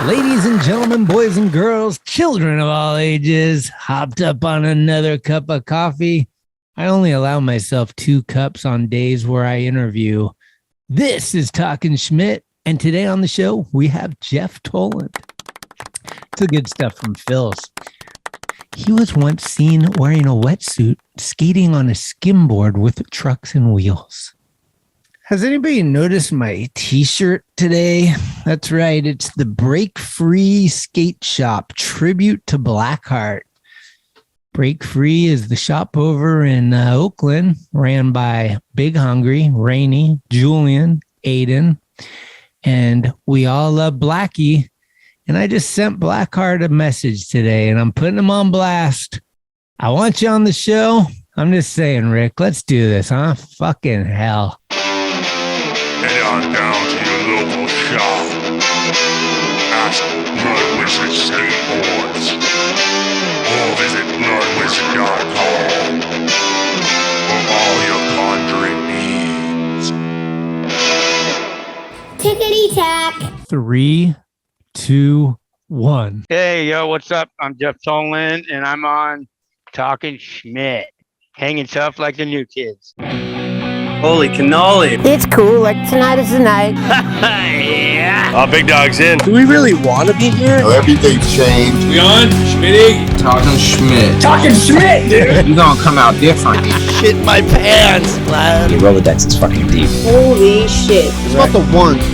Ladies and gentlemen, boys and girls, children of all ages, hopped up on another cup of coffee. I only allow myself 2 cups on days where I interview. This is Talking Schmidt, and today on the show, we have Jeff Toland. It's the good stuff from Phil's. He was once seen wearing a wetsuit, skating on a skimboard with trucks and wheels. Has anybody noticed my t-shirt today? That's right. It's the Break Free Skate Shop tribute to Blackheart. Break Free is the shop over in Oakland, ran by Big Hungry, Rainey, Julian, Aiden, and we all love Blackie. And I just sent Blackheart a message today, and I'm putting him on blast. I want you on the show. I'm just saying, Rick, let's do this, huh? Fucking hell. Head on down to your local shop. Ask Blood Wizard Skateboards. Or visit bloodwizard.com for all your conjuring needs. Tickety-tack. 3, 2, 1. Hey, yo, what's up? I'm Jeff Toland, and I'm on Talking Schmidt. Hanging tough like the new kids. Holy cannoli. It's cool, like tonight is the night. Yeah. Big Dog's in. Do we really want to be here? Everything's changed. We on? Schmitty? Talking Schmidt. Talking Schmidt, dude! You gonna come out different. Shit my pants, lad. Your Rolodex is fucking deep. Holy shit. It's about the ones.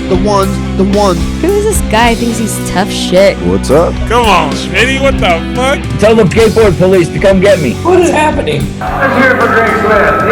Who is this guy? Thinks he's tough shit. What's up? Come on, Smitty, what the fuck? Tell the skateboard police to come get me. What is happening? Let's hear it for Greg Smith.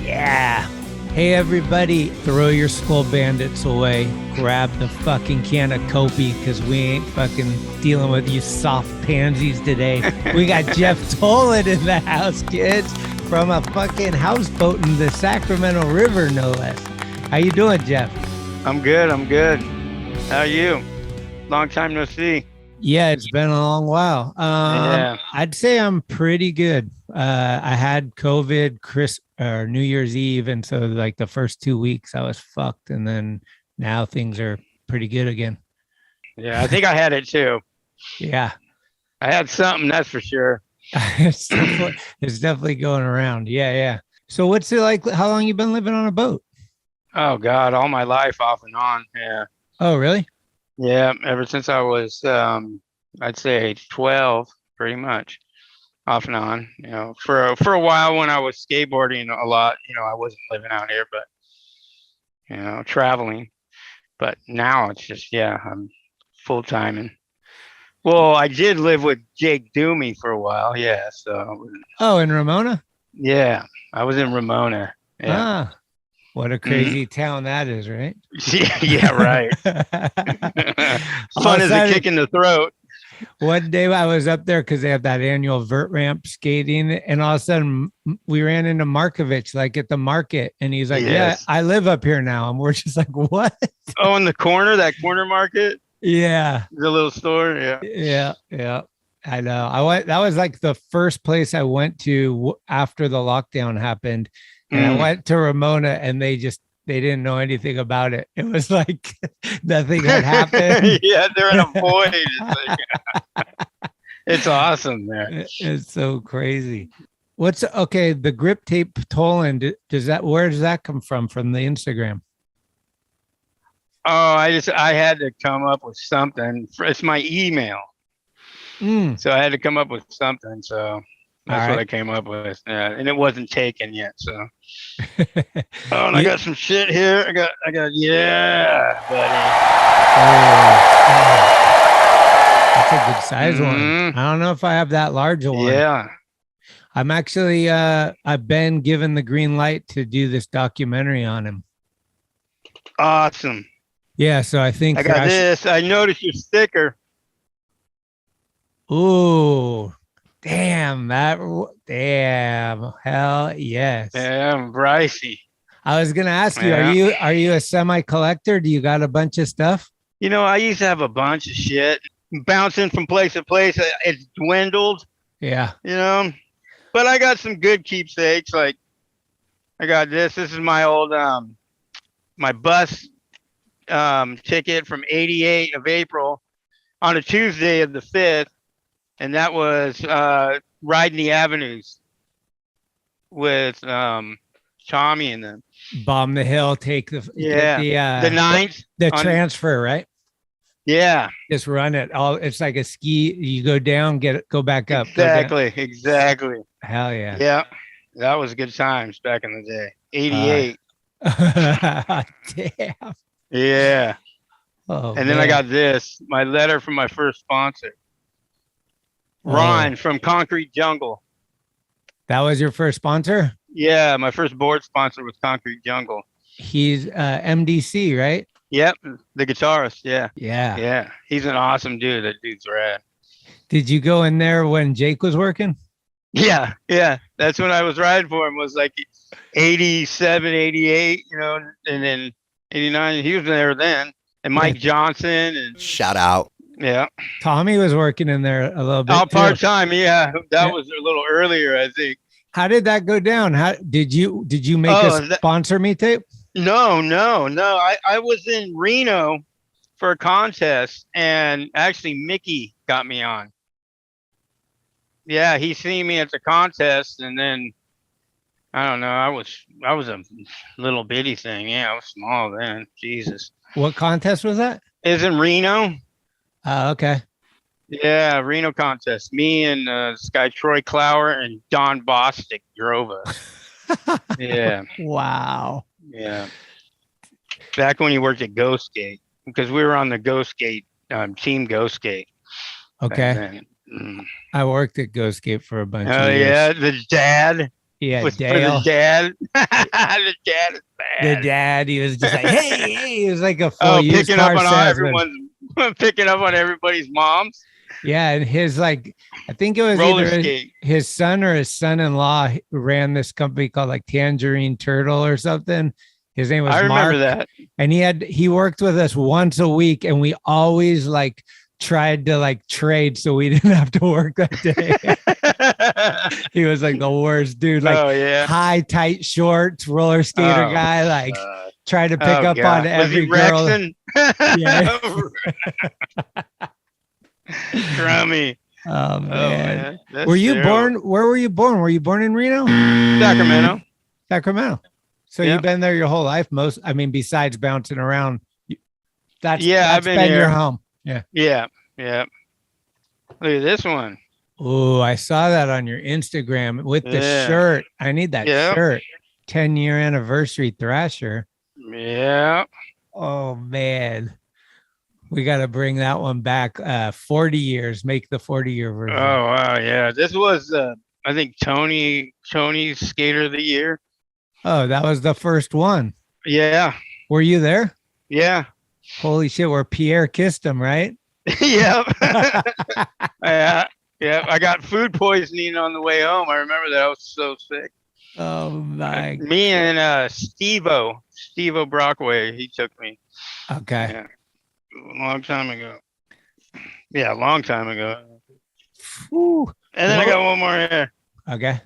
Yeah. Hey, everybody, throw your skull bandits away. Grab the fucking can of Kopi because we ain't fucking dealing with you soft pansies today. We got Jeff Toland in the house, kids, from a fucking houseboat in the Sacramento River, no less. How you doing, Jeff? I'm good. How are you? Long time no see. Yeah, it's been a long while. Yeah. I'd say I'm pretty good. I had COVID New Year's Eve, and so like the first 2 weeks I was fucked, and then now things are pretty good again. Yeah, I think I had it too. Yeah. I had something, that's for sure. it's definitely going around. Yeah. So what's it like? How long you been living on a boat? Oh, God, all my life off and on. Yeah. Oh, really? Yeah, ever since I was, I'd say age 12, pretty much, off and on. You know, for a while when I was skateboarding a lot, I wasn't living out here, but, traveling. But now it's just, I'm full-time. And, well, I did live with Jake Doomy for a while, yeah. So. Oh, in Ramona? Yeah, I was in Ramona. Yeah. Ah, what a crazy town that is, right? Yeah, right. Fun as a kick in the throat. One day I was up there because they have that annual vert ramp skating, and all of a sudden we ran into Markovich like at the market, and he's like, Yes. "Yeah, I live up here now," and we're just like, "What?" Oh, in the corner, that corner market, Yeah, the little store. Yeah. yeah. I know. That was like the first place I went to after the lockdown happened, and I went to Ramona, and they didn't know anything about it. It was like nothing had happened. Yeah, they're in a void. It's awesome there. It's so crazy. The grip tape Toland, where does that come from the Instagram? Oh, I had to come up with something. It's my email. So I had to come up with something. So that's what I came up with. And it wasn't taken yet. So. Oh, and I got some shit here. I got, yeah, buddy. That's a good size one. I don't know if I have that large a one. Yeah. I'm actually, I've been given the green light to do this documentary on him. Awesome. Yeah, so I think I got this. I noticed your sticker. Ooh, damn, hell yes. Damn, Brycey. I was gonna ask you, are you a semi collector? Do you got a bunch of stuff? I used to have a bunch of shit bouncing from place to place. It's dwindled. Yeah. But I got some good keepsakes. Like I got this. This is my old my bus ticket from 88 of April on a Tuesday of the 5th, and that was riding the avenues with Tommy and them. Bomb the hill, take the the ninth, the transfer, right? Yeah, Just run it all. It's like a ski. You go down, go back up. exactly. Hell yeah. Yeah, that was good times back in the day. 88. Damn. Yeah. Oh, And then I got this, my letter from my first sponsor, Ron from Concrete Jungle. That was your first sponsor? Yeah, my first board sponsor was Concrete Jungle. He's MDC, right? Yep, the guitarist. Yeah. Yeah. He's an awesome dude. That dude's rad. Did you go in there when Jake was working? Yeah. That's when I was riding for him. Was like 87, 88, and then 89. He was there then. And Mike Johnson and Shout out. yeah. Tommy was working in there a little bit. Oh, too. part time. Yeah, that was a little earlier, I think. How did that go down? How did you make a sponsor me tape? No. I was in Reno for a contest, and actually Mickey got me on. Yeah, he seen me at the contest, and then I don't know. I was a little bitty thing. Yeah, I was small then. Jesus. What contest was that? It was in Reno. Oh, okay. Yeah, Reno contest. Me and this guy Troy Clower and Don Bostic drove us. Yeah. Wow. Yeah. Back when he worked at Ghost Gate, because we were on the Ghost Gate team Ghost Gate. Okay. I worked at Ghost Gate for a bunch of years. Yeah, the dad. Yeah, was Dale. The dad. The dad is bad. The dad, he was just like, hey, he was like a full used picking car up on salesman. picking up on everybody's moms. Yeah, and his I think it was Roller either skate. his son or his son-in-law ran this company called like Tangerine Turtle or something. His name was I remember Mark, that. and he worked with us once a week, and we always tried to trade so we didn't have to work that day. He was like the worst dude, high tight shorts, roller skater guy, tried to pick up on every girl. Yeah. Crummy. Oh man. That's Were you terrible. born? Where were you born? Were you born in Reno? Sacramento. Sacramento. So Yeah. you've been there your whole life. Besides bouncing around, I've that's been your here. home. Yeah. Yeah. Look at this one. Oh, I saw that on your Instagram with the shirt. I need that shirt. 10-year anniversary Thrasher. Yeah. Oh man. We got to bring that one back. 40 years. Make the 40-year version. Oh wow, yeah. This was I think Tony's Skater of the Year. Oh, that was the first one. Yeah. Were you there? Yeah. Holy shit, where Pierre kissed him, right? Yep. Yeah. I got food poisoning on the way home. I remember that. I was so sick. Oh my. Me and Steve-O Brockway, he took me. Okay. Yeah. A long time ago. Yeah, a long time ago. Whew. And then I got one more here. Okay.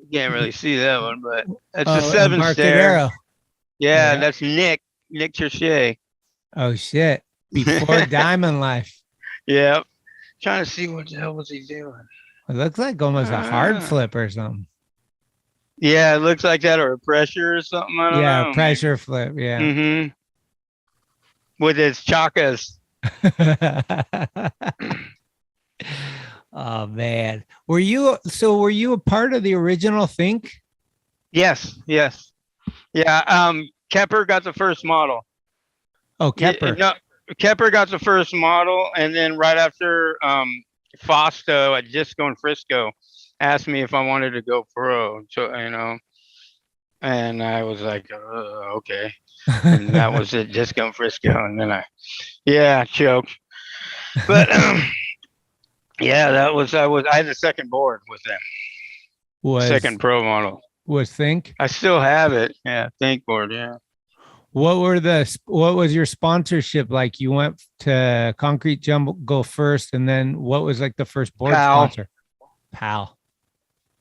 You can't really see that one, but that's Oh, the 7 stair. Embarcadero. Yeah, Yeah. that's Nick Trichet. Oh shit. Before Diamond Life. Yeah. Trying to see what the hell was he doing. It looks like almost a hard flip or something. Yeah, it looks like that, or a pressure or something. I don't know. Pressure flip. Yeah. Mm-hmm. With his chakas. Oh man. Were you a part of the original Think? Yes. Yeah. Kepper got the first model. Oh, Kepper. No, Kepper got the first model, and then right after Fausto at Disco and Frisco asked me if I wanted to go pro. So and I was like, okay. And that was it, Disco and Frisco, and then I choked. But yeah, I had the second board with them. Second pro model. Was Think? I still have it. Yeah, Think board. Yeah. What was your sponsorship like? You went to Concrete Jungle first, and then what was like the first board Pal. sponsor? Pal.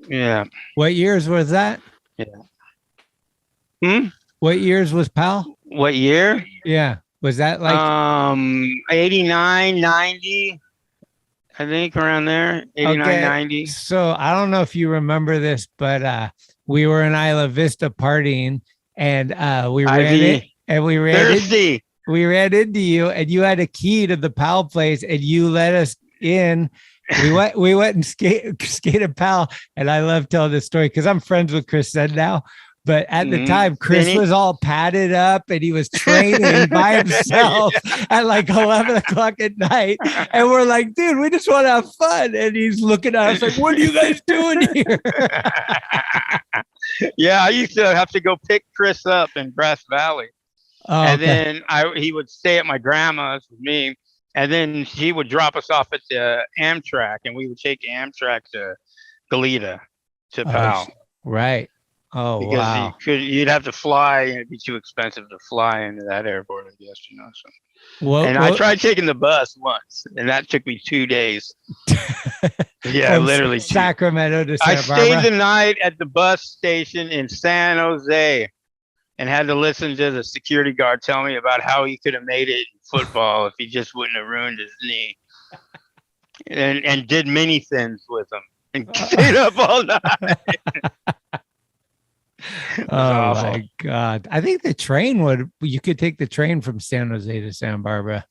Yeah. What years was that? Yeah. What years was PAL? What year? Yeah. Was that like 89, 90? I think around there, 89, 90. So I don't know if you remember this, but we were in Isla Vista partying, and we ran it, and we ran into you, and you had a key to the PAL place, and you let us in. We went and skated PAL, and I love telling this story because I'm friends with Chris Sen now. But at the time, Chris was all padded up and he was training by himself at like 11 o'clock at night. And we're like, dude, we just want to have fun. And he's looking at us like, what are you guys doing here? Yeah, I used to have to go pick Chris up in Grass Valley. Oh, and then he would stay at my grandma's with me. And then he would drop us off at the Amtrak, and we would take Amtrak to Goleta to PAL. Right. Oh, because wow. You'd have to fly, and it'd be too expensive to fly into that airport, I guess, So. I tried taking the bus once, and that took me 2 days. Yeah, literally. Sacramento to Santa Barbara. I stayed the night at the bus station in San Jose and had to listen to the security guard tell me about how he could have made it in football if he just wouldn't have ruined his knee. And did mini thins with him and stayed up all night. Oh awful. My God. I think you could take the train from San Jose to Santa Barbara.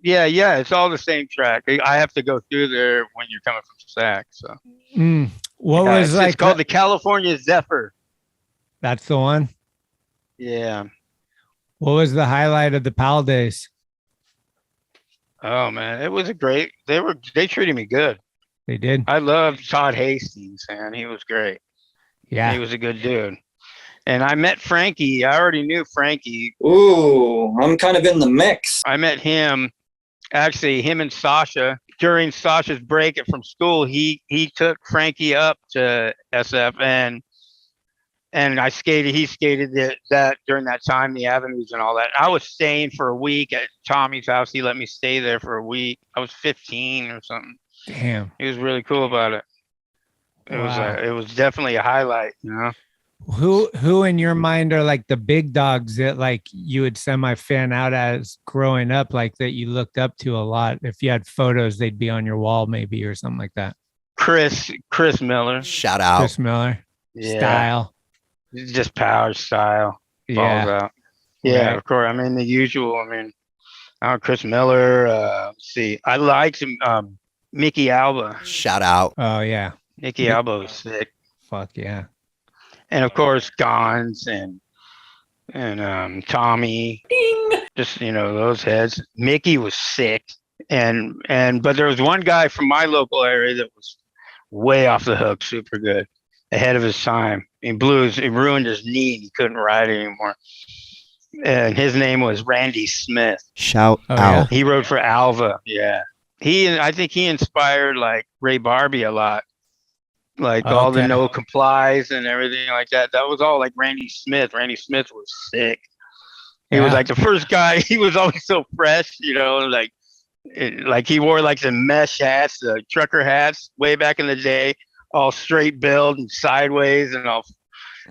Yeah, it's all the same track. I have to go through there when you're coming from Sac. So it's called the California Zephyr. That's the one. Yeah. What was the highlight of the PAL days? Oh man, it was they treated me good. They did. I loved Todd Hastings, man. He was great. Yeah. He was a good dude. And I met Frankie. I already knew Frankie. Ooh, I'm kind of in the mix. I met him, actually, him and Sasha. During Sasha's break from school, he took Frankie up to SF, and he skated that during that time, the avenues and all that. I was staying for a week at Tommy's house. He let me stay there for a week. I was 15 or something. Damn. He was really cool about it. It was definitely a highlight, you know. Who in your mind are like the big dogs that like you would semi-fan out as growing up, like that you looked up to a lot? If you had photos, they'd be on your wall maybe or something like that. Chris Miller. Shout out. Chris Miller. Yeah. Style. Just power style. Yeah. Balls out. Yeah, Right. of course. I mean, the usual. Chris Miller. Let's see. I liked him. Mickey Alba. Shout out. Oh yeah. Mickey Alba was sick. Fuck yeah. And of course, Gons and Tommy. Ding. Just those heads. Mickey was sick. But there was one guy from my local area that was way off the hook, super good, ahead of his time. He ruined his knee. He couldn't ride anymore. And his name was Randy Smith. Shout out. Yeah? He rode for Alva. Yeah. I think he inspired like Ray Barbie a lot. Like all the no complies and everything like that. That was all like Randy Smith. Randy Smith was sick. He was like the first guy. He was always so fresh, like he wore like the mesh hats, the trucker hats way back in the day, all straight build and sideways and all.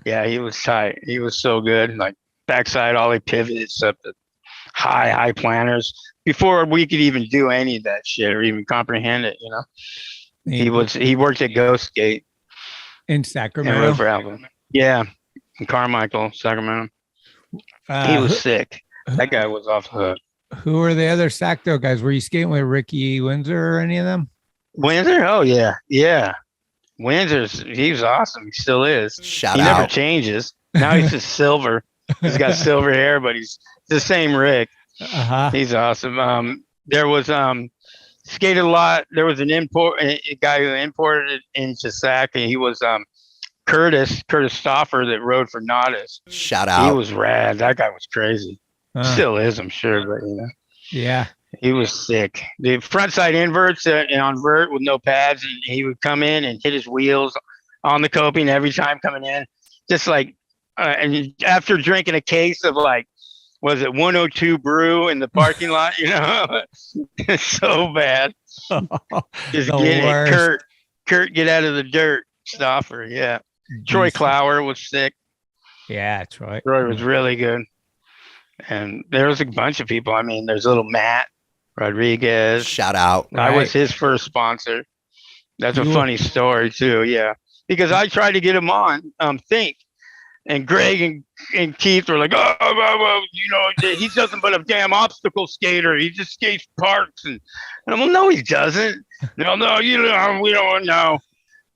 Yeah, he was tight. He was so good. Like backside ollie pivots up the high planners before we could even do any of that shit or even comprehend it, He worked at Ghost Gate in Sacramento. For Alvin. Yeah, in Carmichael, Sacramento. He was sick. That guy was off the hook. Who were the other Sacto guys? Were you skating with Ricky Windsor or any of them? Windsor? Oh yeah. He was awesome. He still is. Shout out. He never out. changes. Now he's just silver. He's got silver hair, but he's the same Rick. Uh-huh. He's awesome. There was skated a lot. There was a guy who imported it into Sac, and he was Curtis Stoffer that rode for Nodis. Shout out. He was rad. That guy was crazy. Still is, I'm sure, but Yeah. he was sick. The front side inverts on vert with no pads, and he would come in and hit his wheels on the coping every time coming in, just like and after drinking a case of like, was it 102 brew in the parking lot? It's so bad. Just get it, Kurt, get out of the dirt. Stoffer, yeah. Troy Clower was sick. Yeah, Troy. Troy was really good. And there was a bunch of people. I mean, there's little Matt Rodriguez. Shout out. I was Right. his first sponsor. That's a You- funny story too. Yeah, because I tried to get him on Think, and Greg and Keith were like, oh, well, you know, he's nothing but a damn obstacle skater. He just skates parks, and I'm like, no, he doesn't. No, you know, we don't know.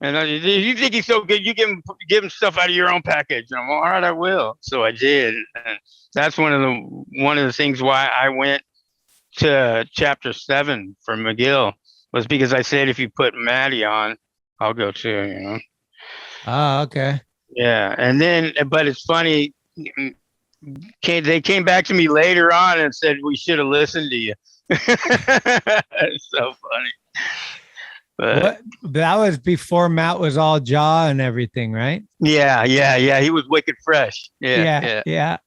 And you think he's so good? You give him stuff out of your own package. And I'm like, all right, I will. So I did. And that's one of the things why I went to Chapter 7 for McGill, was because I said, if you put Maddie on, I'll go too, you know? Oh, okay. Yeah. And then, but it's funny, they came back to me later on and said, we should have listened to you. It's so funny. But What? That was before Matt was all jaw and everything, right? yeah. He was wicked fresh. Yeah. yeah.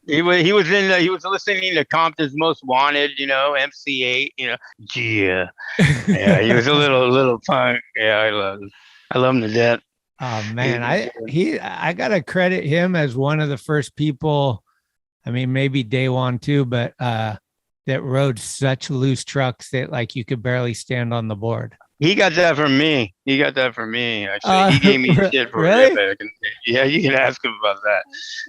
He was listening to Compton's Most Wanted, you know, MC8, you know, yeah. He was a little punk. Yeah, I love him to death. Oh man, I gotta credit him as one of the first people. I mean, maybe day one too, but that rode such loose trucks that like you could barely stand on the board. He got that from me. Actually, he gave me shit for really? it. Yeah, you can ask him about that.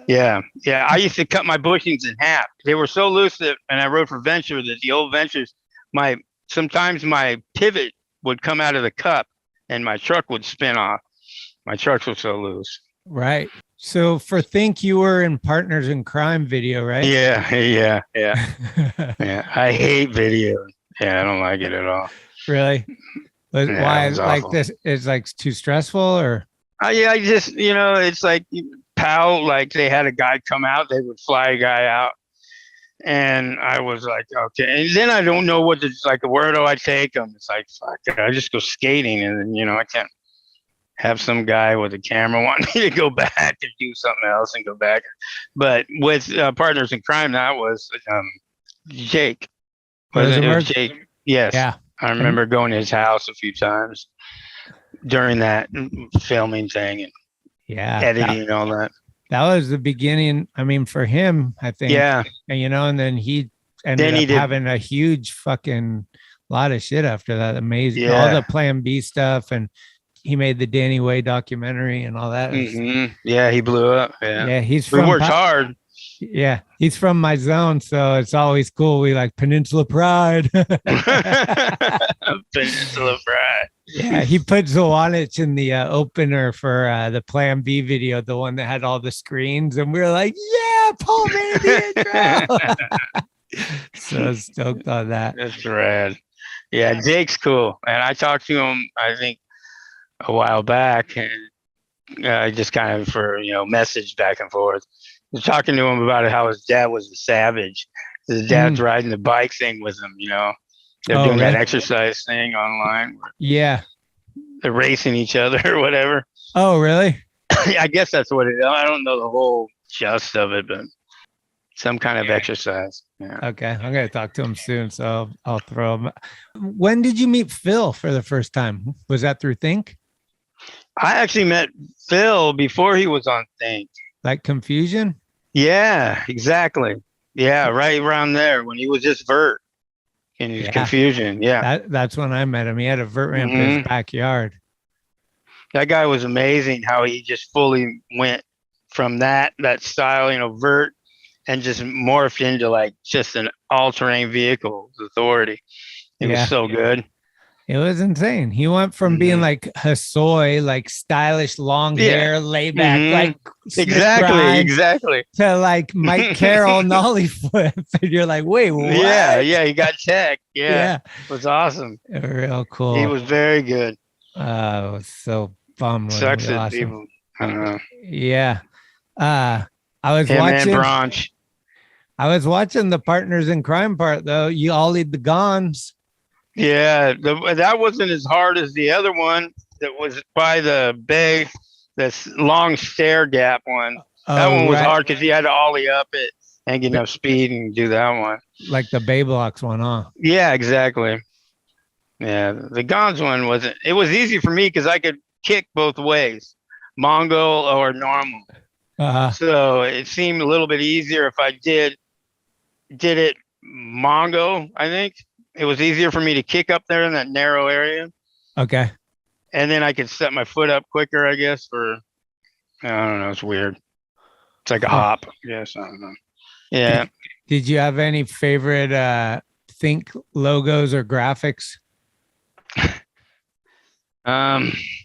Yeah. I used to cut my bushings in half. They were so loose that, and I rode for Venture, that the old Ventures, sometimes my pivot would come out of the cup and my truck would spin off. My trucks were so loose. Right. So for Think, you were in Partners in Crime video, right? Yeah. Yeah. I hate video. Yeah, I don't like it at all. Really? But Yeah, why? it was Like awful. this is like too stressful, or? I just, you know, it's like POW, like they had a guy come out, they would fly a guy out. And I was like, okay. And then I don't know where do I take them? It's like, fuck, I just go skating, and then, you know, I can't have some guy with a camera want me to go back and do something else and go back. But with Partners in Crime, that was Jake. It was Jake. Yes. Yeah. I remember going to his house a few times during that filming thing and Yeah. editing and all that. That was the beginning. I mean, for him, I think. Yeah. And, you know, and then he ended up having a huge fucking lot of shit after that. Amazing. Yeah. All the Plan B stuff. And he made the Danny Way documentary and all that. Mhm. Yeah, he blew up. Yeah. Yeah. He's We from worked hard. Yeah. He's from my zone. So it's always cool. We like Peninsula Pride. Peninsula Pride. Yeah, he put Zowanich in the opener for the Plan B video, the one that had all the screens, and we were like, "Yeah, Paul made the intro." So stoked on that. That's rad. Yeah, Jake's cool, and I talked to him, I think, a while back, and just kind of for message back and forth. I was talking to him about how his dad was a savage. His dad's riding the bike thing with him. They're doing that exercise thing online. Yeah. They're racing each other or whatever. Oh, really? I guess that's what it is. I don't know the whole gist of it, but some kind of exercise. Yeah. Okay. I'm going to talk to him soon, so I'll throw him. When did you meet Phil for the first time? Was that through Think? I actually met Phil before he was on Think. Like Confusion? Yeah, exactly. Yeah, right around there when he was just Vert in his Confusion. Yeah. That's when I met him. He had a vert ramp in his backyard. That guy was amazing how he just fully went from that style, vert, and just morphed into like just an all-terrain vehicle authority. It was so good. It was insane. He went from being like Hosoi, like stylish, long hair, laid back, like exactly, to like Mike Carroll, Nolly Flip, and you're like, wait, what? Yeah, he got tech. Yeah, it was awesome. Real cool. He was very good. I was so bummed. Sucks at people. I don't know. Yeah, I was Him watching. And Branch. I was watching the Partners in Crime part though. You all lead the Gons. Yeah, that wasn't as hard as the other one that was by the bay, this long stair gap one. That one was hard because you had to ollie up it and get enough speed and do that one. Like the Bay Blocks one, huh? Yeah, exactly. Yeah, the Gons one wasn't. It was easy for me because I could kick both ways, Mongol or normal. So it seemed a little bit easier if I did it Mongo. I think it was easier for me to kick up there in that narrow area. Okay. And then I could set my foot up quicker, I guess, for, I don't know. It's weird. It's like a hop. Yes. I don't know. Yeah. Did you have any favorite Think logos or graphics?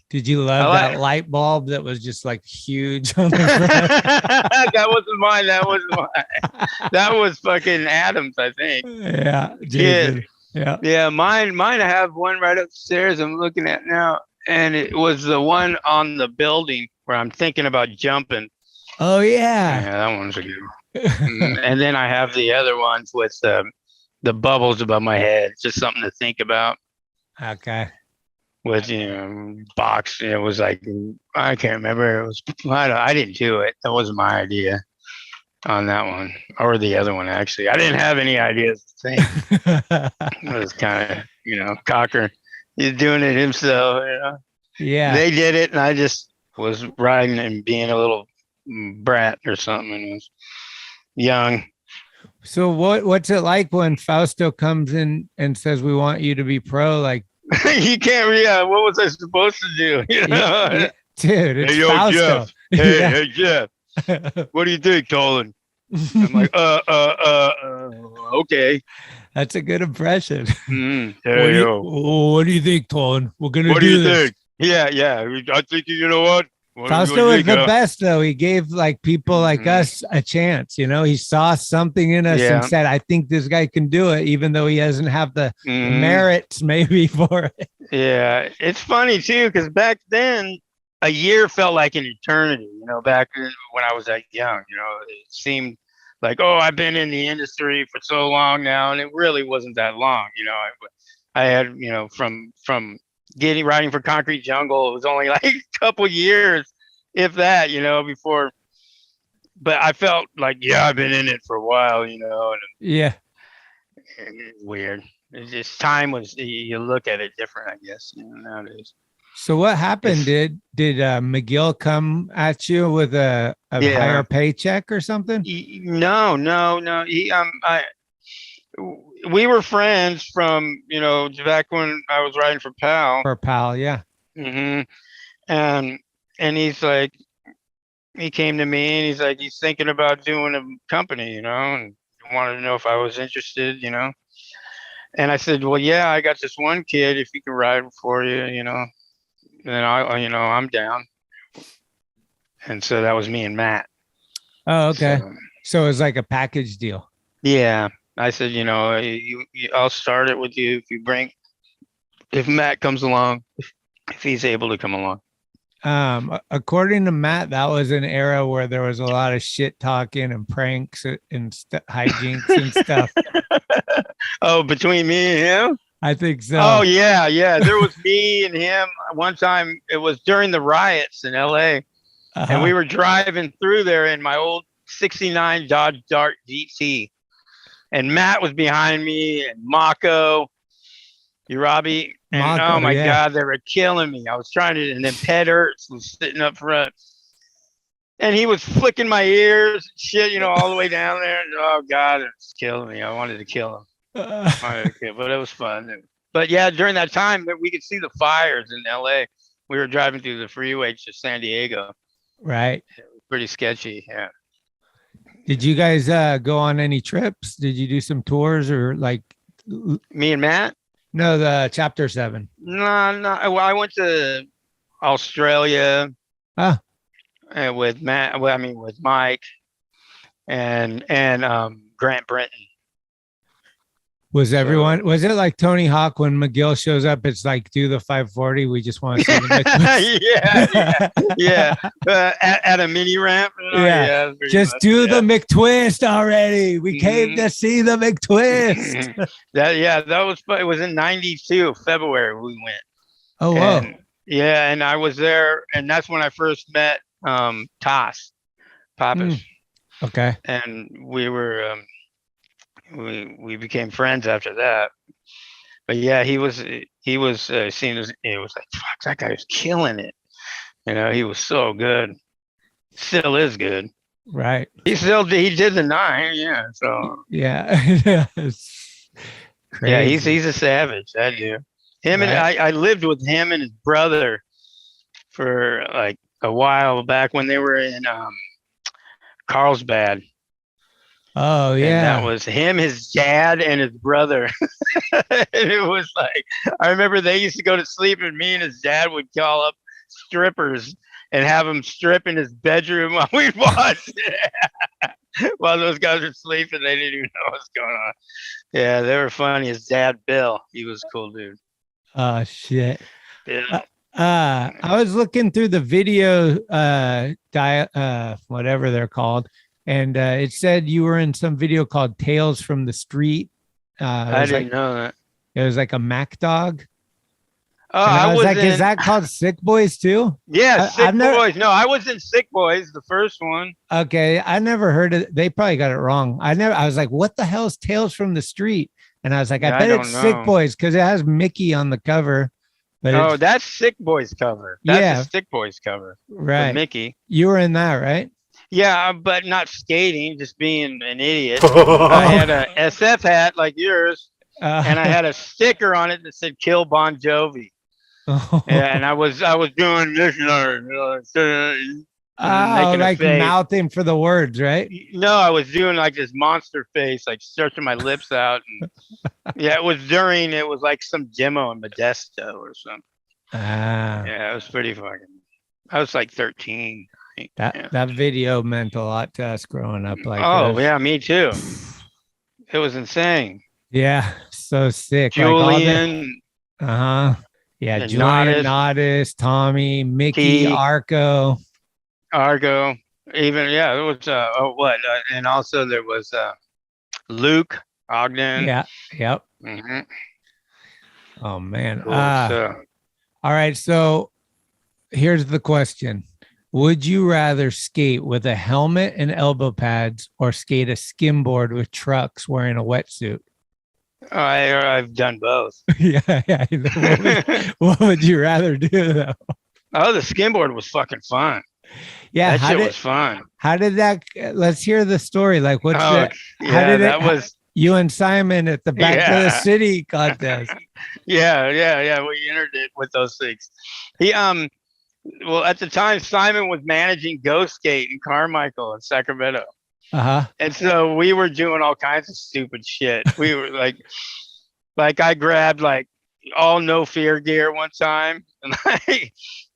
Did you love that light bulb that was just like huge on the front? That wasn't mine. That was mine. That was fucking Adams, I think. Yeah. Jason. Yeah. Yeah. Mine. I have one right upstairs I'm looking at now. And it was the one on the building where I'm thinking about jumping. Oh, yeah. Yeah, that one's a good one. And then I have the other ones with the bubbles above my head. Just something to think about. Okay. With, box. It was like, I can't remember. It was, I didn't do it. That wasn't my idea on that one. Or the other one, actually. I didn't have any ideas to think. It was kind of, Cocker. He's doing it himself, Yeah. They did it, and I just was riding and being a little brat or something, and was young. So what's it like when Fausto comes in and says, we want you to be pro? Like, you can't what was I supposed to do? Yeah, dude, it's hey, yo, Fausto. Jeff. Hey, Jeff. What do you think, Tolan? I'm like, okay. That's a good impression. Hey, what do you think, Tolan? We're gonna what do you this. think? Yeah. I think you know what? Fausto is the best, though. He gave like people like us a chance. He saw something in us and said, "I think this guy can do it," even though he doesn't have the merits maybe for it. Yeah, it's funny too because back then a year felt like an eternity. Back when I was that young, it seemed like, oh, I've been in the industry for so long now, and it really wasn't that long. I had from writing for Concrete Jungle, it was only like a couple years, if that, before. But I felt like, I've been in it for a while, and Yeah. it's weird. It's just time you look at it different, I guess, nowadays. So what happened? Did McGill come at you with a higher paycheck or something? No. We were friends from, back when I was writing for PAL. For PAL, yeah. Mm-hmm. And he's like, he came to me and he's like, he's thinking about doing a company, and wanted to know if I was interested, And I said, well, yeah, I got this one kid. If he can ride for you, then I'm down. And so that was me and Matt. Oh, okay. So it was like a package deal. Yeah. I said, I'll start it with you if Matt comes along, if he's able to come along. According to Matt, that was an era where there was a lot of shit talking and pranks and hijinks and stuff. Oh, between me and him? I think so. Oh, yeah. There was me and him. One time, it was during the riots in LA. And we were driving through there in my old 69 Dodge Dart GT. And Matt was behind me, and Mako, Urabi. And Mako, oh my God, they were killing me. I was trying to, and then Ped Ertz was sitting up front. And he was flicking my ears and shit, all the way down there. And, oh God, it was killing me. I wanted to kill him. But it was fun. But yeah, during that time, we could see the fires in LA. We were driving through the freeway to San Diego. Right. It was pretty sketcy. Yeah. Did you guys go on any trips? Did you do some tours or like me and Matt? No, the Chapter 7. No. Well, I went to Australia. With Matt. Well, I mean, with Mike and Grant Brenton. Was it like Tony Hawk when McGill shows up? It's like, do the 540. We just want to see the yeah. At a mini ramp. Just do the McTwist already. We came to see the McTwist. That was fun. It was in '92, February. We went. Oh, wow. And I was there, and that's when I first met Toss Pappas. Okay. And we were we became friends after that. But yeah, he was seen as, it was like, fuck, that guy was killing it. He was so good. Still is good. Right. He did the 9, yeah. So Yeah. It's crazy. yeah, he's a savage. That dude. Him and Right. I lived with him and his brother for like a while back when they were in Carlsbad. Oh And yeah. that was him, his dad, and his brother. And it was like, I remember they used to go to sleep, and me and his dad would call up strippers and have them strip in his bedroom while we'd watch while those guys were sleeping. They didn't even know what's going on. Yeah, they were funny. His dad, Bill, he was a cool dude. Oh shit. Bill. I was looking through the video whatever they're called, and it said you were in some video called Tales from the Street. I didn't know that. It was like a Mac Dog. Oh, And I was like, in, is that called Sick Boys too? Yeah, Sick I've never- Boys. No, I was in Sick Boys, the first one. Okay, I never heard it. They probably got it wrong. I was like, what the hell is Tales from the Street? And I was like, Yeah, I I bet don't it's know. Sick Boys because it has Mickey on the cover. But Oh, it's- that's Sick Boys cover. That's Yeah. a Sick Boys cover. right. With Mickey. You were in that, right? Yeah, but not skating, just being an idiot. I had a SF hat like yours, and I had a sticker on it that said "Kill Bon Jovi." Yeah, and I was doing this, making a like face. mouthing for the words, right? No, I was doing like this monster face, like stretching my lips out. And, yeah, it was like some demo in Modesto or something. Yeah, it was pretty fucking. I was like 13. I think. Yeah. That video meant a lot to us growing up. Like, Oh yeah, me too. It was insane. yeah, so sick. Julian, Yeah, and Julian, Nodis, Tommy, Mickey, T. Arco. Argo, even there was and also there was Luke Ogden. Yeah, yep. Mm-hmm. Oh man. Cool. All right, so here's the question. Would you rather skate with a helmet and elbow pads or skate a skimboard with trucks wearing a wetsuit? I've done both. Yeah. What would you rather do though? Oh, the skimboard was fucking fun. Yeah, that shit was fun. How did that? Let's hear the story. Like, what's that? Yeah, that was you and Simon at the Back to the City contest. Yeah. We entered it with those things. He well, at the time, Simon was managing Go Skate in Carmichael in Sacramento. And so we were doing all kinds of stupid shit. We were like I grabbed like all no fear gear one time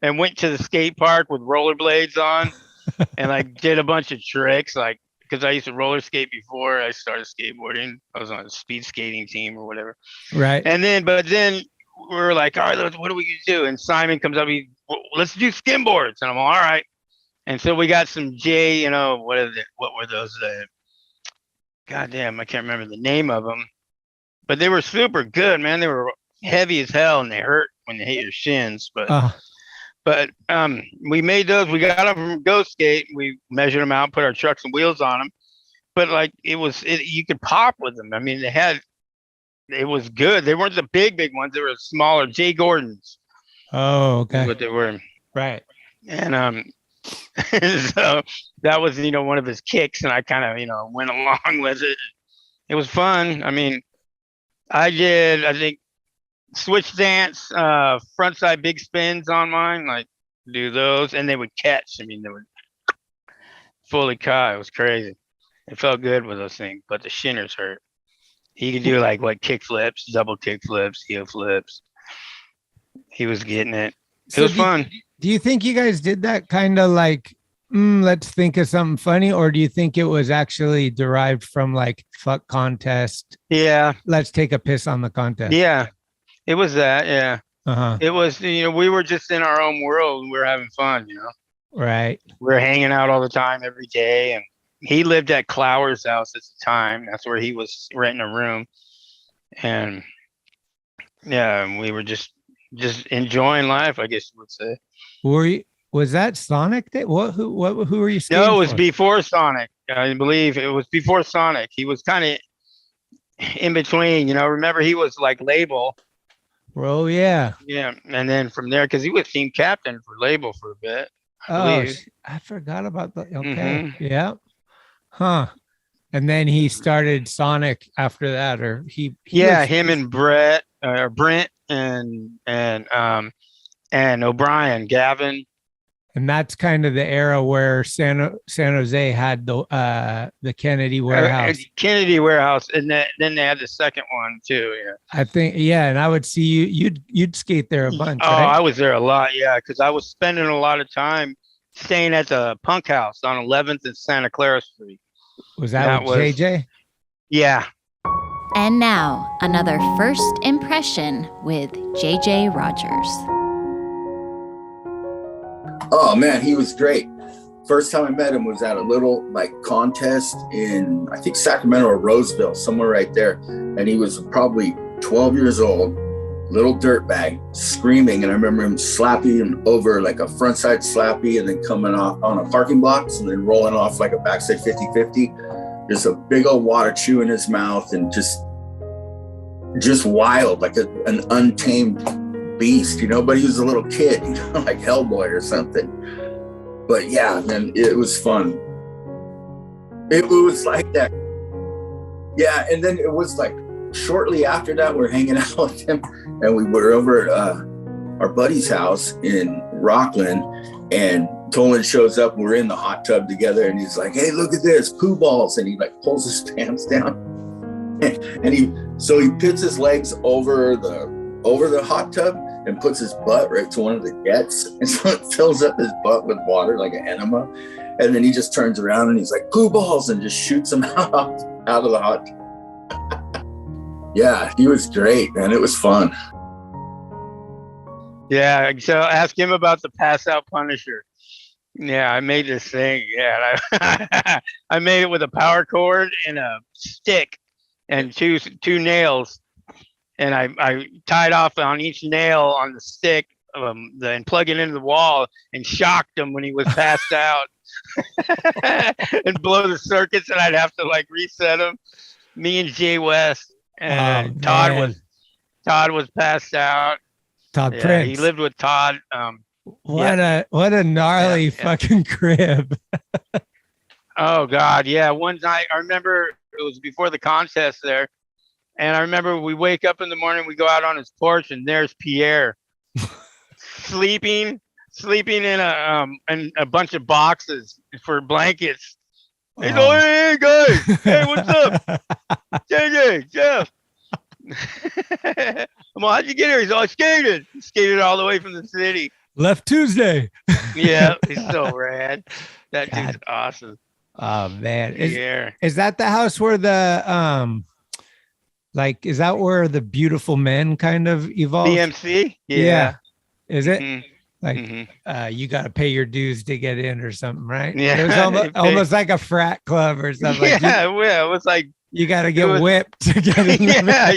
and went to the skate park with rollerblades on and like did a bunch of tricks, like because I used to roller skate before I started skateboarding. I was on a speed skating team or whatever. Right. And then we were like, all right, what are we gonna do? And Simon comes up, let's do skimboards. And I'm all right. And so we got some what were those? Goddamn, I can't remember the name of them, but they were super good, man. They were heavy as hell and they hurt when they hit your shins. But we made those. We got them from Go Skate. We measured them out, put our trucks and wheels on them. But like you could pop with them. I mean, it was good. They weren't the big ones. They were smaller Jay Gordons. Oh, okay. What they were. Right. And so that was, one of his kicks, and I kind of, went along with it. It was fun. I mean, I think, switch dance, front side big spins on mine, like do those, and they would catch. I mean, they would fully caught. It was crazy. It felt good with those things, but the shinners hurt. He could do like kick flips, double kick flips, heel flips. He was getting it. It was fun. Do you think you guys did that kind of like, let's think of something funny, or do you think it was actually derived from like fuck contest? Yeah. Let's take a piss on the contest. Yeah. It was that. Yeah. It was, we were just in our own world. We were having fun, Right. We were hanging out all the time, every day. And he lived at Clower's house at the time. That's where he was renting a room. And yeah, we were just enjoying life, I guess you would say. Was that Sonic? Who were you skating No, it was for? before Sonic. I believe it was before Sonic. He was kind of in between, remember he was like label. Oh yeah. Yeah. And then from there, cause he was team captain for label for a bit. Oh, believe. I forgot about the. Okay. Mhm. Yeah. Huh. And then he started Sonic after that, or he Yeah, looks, him and Brett or Brent and O'Brien, Gavin. and that's kind of the era where San Jose had the Kennedy warehouse. Kennedy Warehouse, and then they had the second one too. Yeah. I think, yeah, and I would see you'd skate there a bunch, Oh, right? I was there a lot. Yeah, because I was spending a lot of time staying at the Punk House on 11th and Santa Clara Street. Was that with JJ? Yeah. And now, another first impression with JJ Rogers. Oh man, he was great. First time I met him was at a little like contest in, I think, Sacramento or Roseville, somewhere right there. And he was probably 12 years old, little dirtbag, screaming. And I remember him slapping him over like a frontside slappy and then coming off on a parking box and then rolling off like a backside 50-50. Just a big old water chew in his mouth and just wild, like an untamed beast, but he was a little kid, like Hellboy or something. But yeah, man, it was fun. It was like that. Yeah, and then it was like shortly after that, we're hanging out with him, and we were over at our buddy's house in Rockland, and Tolan shows up. We're in the hot tub together, and he's like, "Hey, look at this, poo balls!" And he like pulls his pants down, and he puts his legs over the hot tub and puts his butt right to one of the jets, and so it fills up his butt with water like an enema. And then he just turns around and he's like, "Poo balls!" and just shoots him out of the hot tub. Yeah, he was great, man. It was fun. Yeah, so ask him about the pass out Punisher. Yeah, I made this thing. Yeah, I made it with a power cord and a stick and two nails, and I tied off on each nail on the stick and plug it into the wall and shocked him when he was passed out and blow the circuits, and I'd have to like reset him. Me and Jay West and Todd was passed out. Todd Yeah, Prince. he lived with Todd. What a gnarly fucking crib. Oh God, yeah. One night I remember it was before the contest there, and I remember we wake up in the morning, we go out on his porch, and there's Pierre sleeping in a bunch of boxes for blankets. He's like, "Hey guys, hey, what's up? JJ, Jeff." I'm like, "How'd you get here?" He's all, "I skated. Skated all the way from the city." Left Tuesday. Yeah, he's so rad. That dude's awesome. Oh man. Is that the house where the is that where the Beautiful Men kind of evolved? BMC? Yeah. Is it? Mm-hmm. Like you got to pay your dues to get in or something, right? Yeah. It was almost like a frat club or something. Yeah, well, it was like you got to get whipped to get in. Yeah,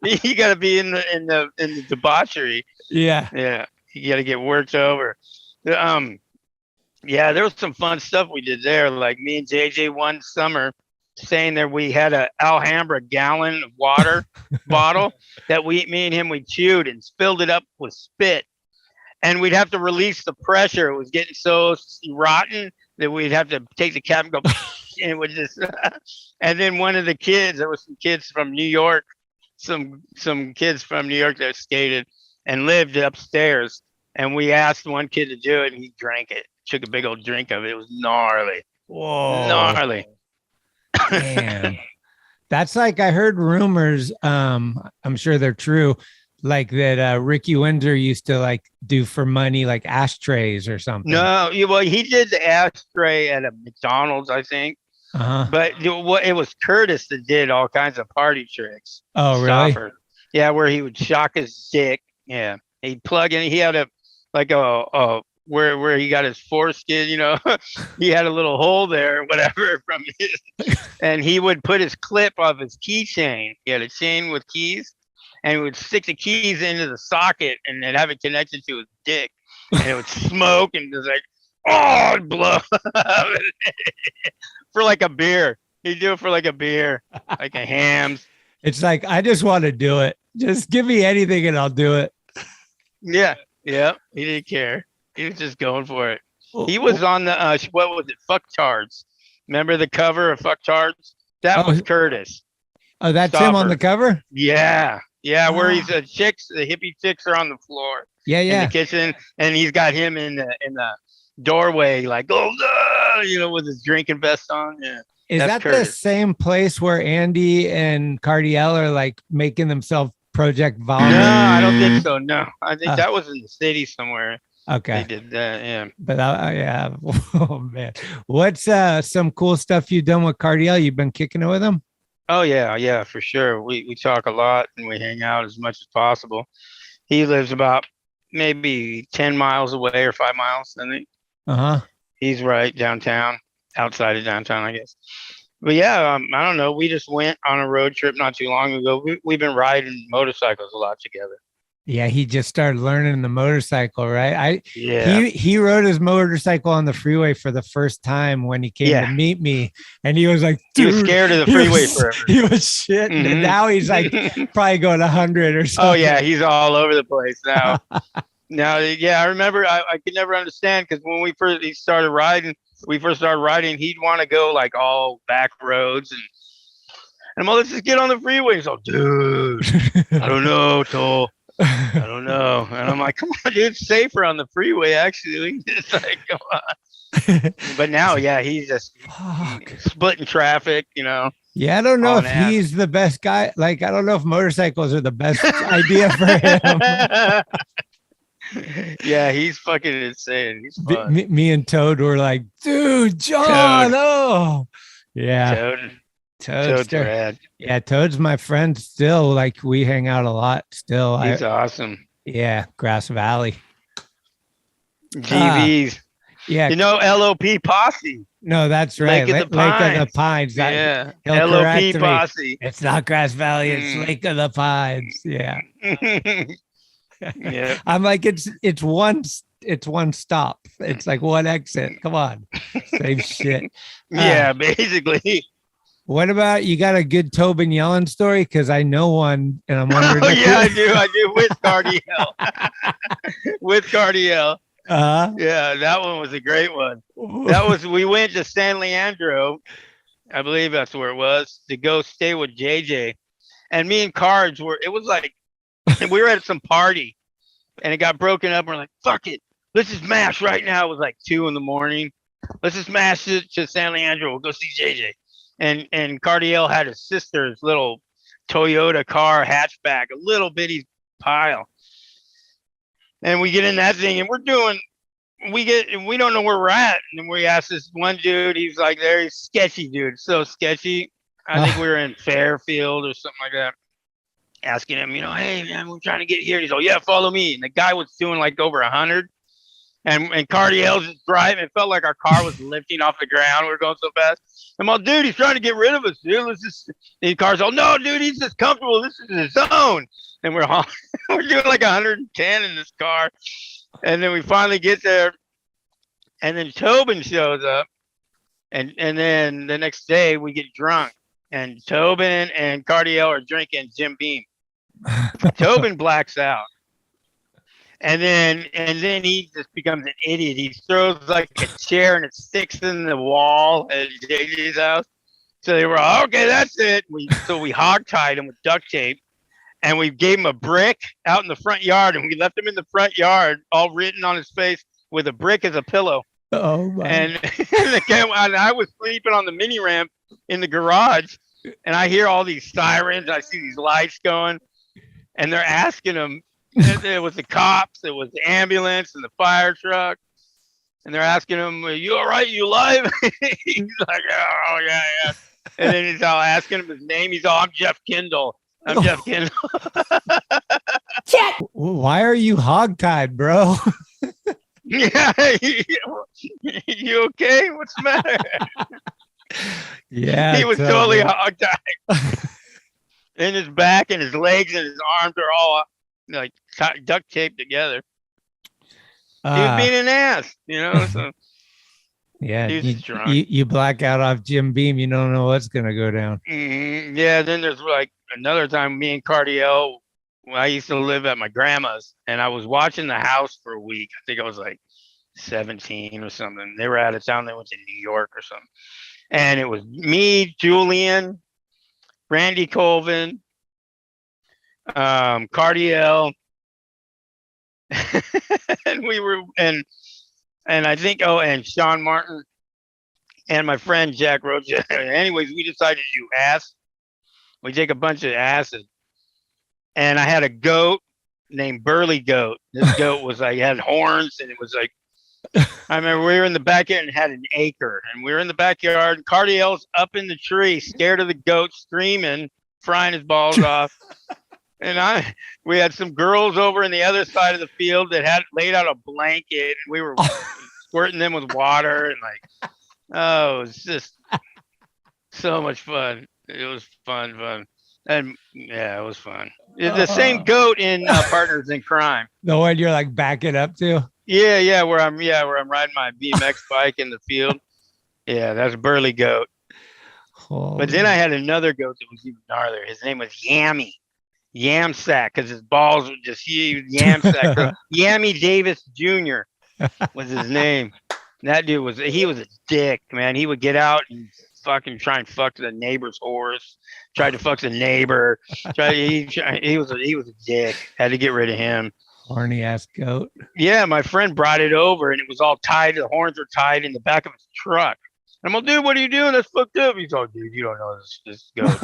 you got to be in the debauchery. Yeah. Yeah, you got to get worked over. Yeah, there was some fun stuff we did there. Like me and JJ one summer saying that we had a Alhambra gallon of water bottle that me and him, we chewed and filled it up with spit. And we'd have to release the pressure. It was getting so rotten that we'd have to take the cap and go, and it would just. And then one of the kids, there was some kids from New York, some kids from New York that skated and lived upstairs. And we asked one kid to do it, and he drank it. Took a big old drink of it. It was gnarly. Whoa. Gnarly. Damn. That's like, I heard rumors. I'm sure they're true. Like that Ricky Windsor used to like do for money, like ashtrays or something. No, well, he did the ashtray at a McDonald's, I think. Uh-huh. But it was Curtis that did all kinds of party tricks. Oh, really? Stopper. Yeah, where he would shock his dick. Yeah, he'd plug in. He had a where he got his foreskin. He had a little hole there, whatever, from his, and he would put his clip off his keychain. He had a chain with keys. And he would stick the keys into the socket and then have it connected to his dick. And it would smoke and just like, oh, it'd blow for like a beer. He'd do it for like a beer, like a Hams. It's like, I just want to do it. Just give me anything and I'll do it. Yeah. Yeah. He didn't care. He was just going for it. He was on the what was it? Fuck Charts. Remember the cover of Fuck Charts? That was Curtis. Oh, that's him on the cover? Yeah. Yeah, where he's the hippie chicks are on the floor. Yeah, in the kitchen, and he's got him in the doorway, like, oh no, with his drinking vest on. Yeah. Is that Curtis. The same place where Andy and Cardiel are like making themselves Project Vomit? No, I don't think so. No, I think that was in the city somewhere. Okay. They did that, yeah. But yeah, oh man. What's some cool stuff you've done with Cardiel? You've been kicking it with him? Oh yeah, for sure. We talk a lot and we hang out as much as possible. He lives about maybe 10 miles away or 5 miles, I think. He's right downtown, outside of downtown, I guess. But yeah, I don't know. We just went on a road trip not too long ago. We've been riding motorcycles a lot together. Yeah, he just started learning the motorcycle, right? He rode his motorcycle on the freeway for the first time when he came to meet me, and he was like, he was scared of the freeway forever. He was shitting, and now he's like probably going 100 or something. Oh yeah, he's all over the place now. Now, yeah, I remember I could never understand because when we first started riding, he'd want to go like all back roads and I'm like, let's just get on the freeway. He's like, dude, I don't know, Toll. I don't know. And I'm like, come on, dude, it's safer on the freeway, actually. It's like, come on. But now, yeah, he's just splitting traffic, Yeah, I don't know if he's the best guy. Like, I don't know if motorcycles are the best idea for him. Yeah, he's fucking insane. He's fun. Me and Toad were like, dude, John, oh. Yeah. Toad's rad. Yeah, Toad's my friend still. Like, we hang out a lot still. He's awesome. Yeah, Grass Valley. GVs. Yeah. LOP Posse. No, that's right. Lake of the Pines. Yeah. LOP Posse. It's not Grass Valley. It's Lake of the Pines. Yeah. Yeah. I'm like, it's one stop. It's like one exit. Come on. Same shit. Yeah, basically. What about, you got a good Tobin Yellen story? Because I know one, and I'm wondering. Oh, yeah, I do. With Cardiel. With Cardiel. Yeah, that one was a great one. We went to San Leandro, I believe that's where it was, to go stay with JJ. And me and Cards it was like, we were at some party, and it got broken up. And we're like, fuck it. Let's just mash right now. It was like 2 a.m. Let's just mash it to San Leandro. We'll go see JJ. And Cardiel had his sister's little Toyota car hatchback, a little bitty pile. And we get in that thing and we don't know where we're at. And we asked this one dude, he's like, he's sketchy, dude. So sketchy. I think we were in Fairfield or something like that. Asking him, hey man, we're trying to get here. He's like, yeah, follow me. And the guy was doing like over 100. And Cardiel's just driving. It felt like our car was lifting off the ground. We were going so fast. I'm like, dude, he's trying to get rid of us, dude. And the car's all, no, dude, he's just comfortable. This is his zone. And we're doing like 110 in this car. And then we finally get there. And then Tobin shows up. And then the next day we get drunk. And Tobin and Cardiel are drinking Jim Beam. Tobin blacks out. And then he just becomes an idiot. He throws like a chair and it sticks in the wall at JJ's house. So they were okay, that's it. So we hogtied him with duct tape, and we gave him a brick out in the front yard, and we left him in the front yard, all written on his face with a brick as a pillow. Oh my! And I was sleeping on the mini ramp in the garage, and I hear all these sirens. I see these lights going, and they're asking him. It was the cops, it was the ambulance and the fire truck. And they're asking him, you all right? You alive? He's like, oh, yeah. And then he's all asking him his name. He's all, I'm Jeff Kendall. Jeff Kendall. Check. Why are you hogtied, bro? Yeah. You okay? What's the matter? Yeah. He was totally hogtied. And his back and his legs and his arms are all like duct taped together. He was being an ass, so yeah, you black out off Jim Beam, you don't know what's gonna go down. Mm-hmm. Yeah, then there's like another time, me and Cardiel, I used to live at my grandma's, and I was watching the house for a week. I think I was like 17 or something. They were out of town. They went to New York or something. And it was me, Julian, Randy Colvin, Cardiel, and we were and I think and Sean Martin and my friend Jack Rocha. Anyways, we decided to do acid. We take a bunch of acid, and I had a goat named Burly Goat. This goat was like had horns, and it was like I remember we were in the backyard and had an acre, and we were in the backyard. And Cardiel's up in the tree, scared of the goat, screaming, frying his balls off. And we had some girls over in the other side of the field that had laid out a blanket, and we were squirting them with water, and like, oh, it was just so much fun. It was fun, and yeah, it was fun. It's the same goat in Partners in Crime. The one you're like backing up to. Yeah, where I'm riding my BMX bike in the field. Yeah, that's Burly Goat. Oh, but then I had another goat that was even gnarlier. His name was Yam Sack, because his balls were just huge. Yam Sack. Yammy Davis Jr. was his name. That dude was a dick, man. He would get out and fucking try and fuck the neighbor's horse. Tried to fuck the neighbor. He was a dick. Had to get rid of him. Horny ass goat. Yeah, my friend brought it over, and it was all tied. The horns were tied in the back of his truck. I'm like, dude, what are you doing? That's fucked up. He's like, dude, you don't know this goat.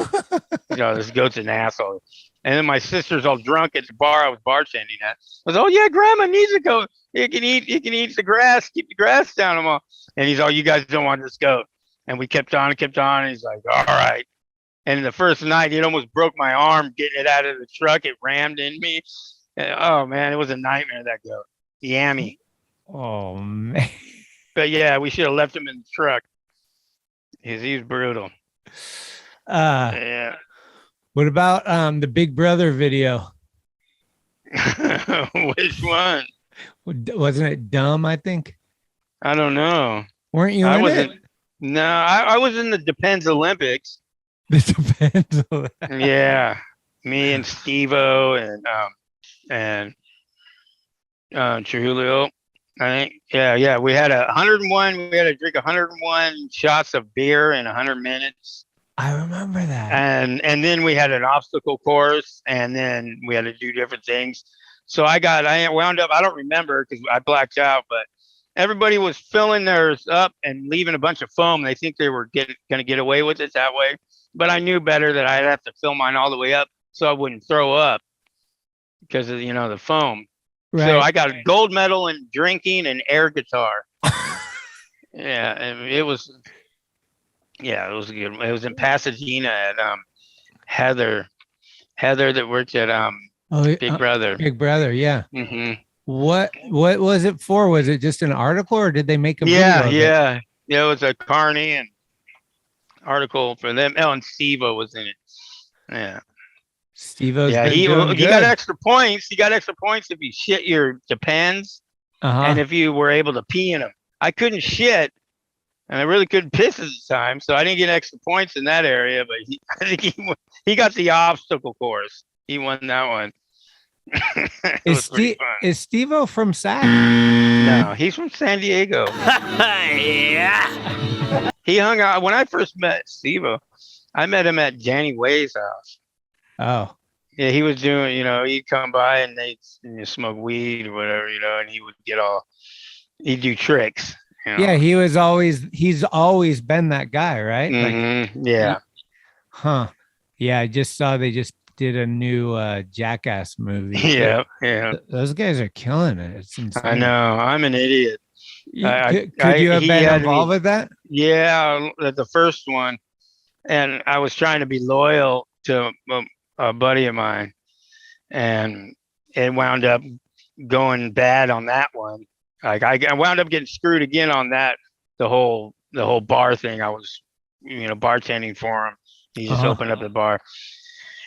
This goat's an asshole. And then my sister's all drunk at the bar I was bartending at. I was, oh yeah, grandma needs a goat. He can eat the grass, keep the grass down him all. And he's all, you guys don't want this goat. And we kept on, and he's like, all right. And the first night, it almost broke my arm getting it out of the truck. It rammed in me. And, oh man, it was a nightmare, that goat. Yammy. Oh man. But yeah, we should have left him in the truck. He was brutal. Yeah. What about the Big Brother video? Which one? Wasn't it dumb? I think. I don't know. Weren't you? No, I was in the Depends Olympics. The Depends. Yeah, me and Steve-O and Trujillo. I think. Yeah. We had 101. We had to drink 101 shots of beer in 100 minutes. I remember that. And then we had an obstacle course, and then we had to do different things. So I wound up, I don't remember because I blacked out, but everybody was filling theirs up and leaving a bunch of foam. They think they were going to get away with it that way. But I knew better that I'd have to fill mine all the way up so I wouldn't throw up because of, the foam. Right. So I got a gold medal in drinking and air guitar. Yeah, and it was good. It was in Pasadena at Heather that worked at Big Brother. Big Brother, yeah. Mm-hmm. What was it for? Was it just an article, or did they make a video? Yeah. It was a Carney and article for them. Oh, and Steve-O was in it. Yeah. Steve-O's he got extra points. He got extra points if you shit your Depends, and if you were able to pee in them. I couldn't shit. And I really couldn't piss at the time, so I didn't get extra points in that area. But I think he got the obstacle course. He won that one. Is Steve-O from Sac? No, he's from San Diego. Yeah. He hung out when I first met Steve-O. I met him at Danny Way's house. Oh. Yeah, he was doing. He'd come by and they'd smoke weed or whatever, and he would he'd do tricks. Yeah, he's always been that guy, right? Mm-hmm. Yeah. Huh. Yeah, I just saw they just did a new Jackass movie. Yeah. Those guys are killing it. It's insane. I know. I'm an idiot. Could you have been involved with that? Yeah, the first one. And I was trying to be loyal to a buddy of mine. And it wound up going bad on that one. Like I wound up getting screwed again on that, the whole bar thing. I was, bartending for him. He just opened up the bar,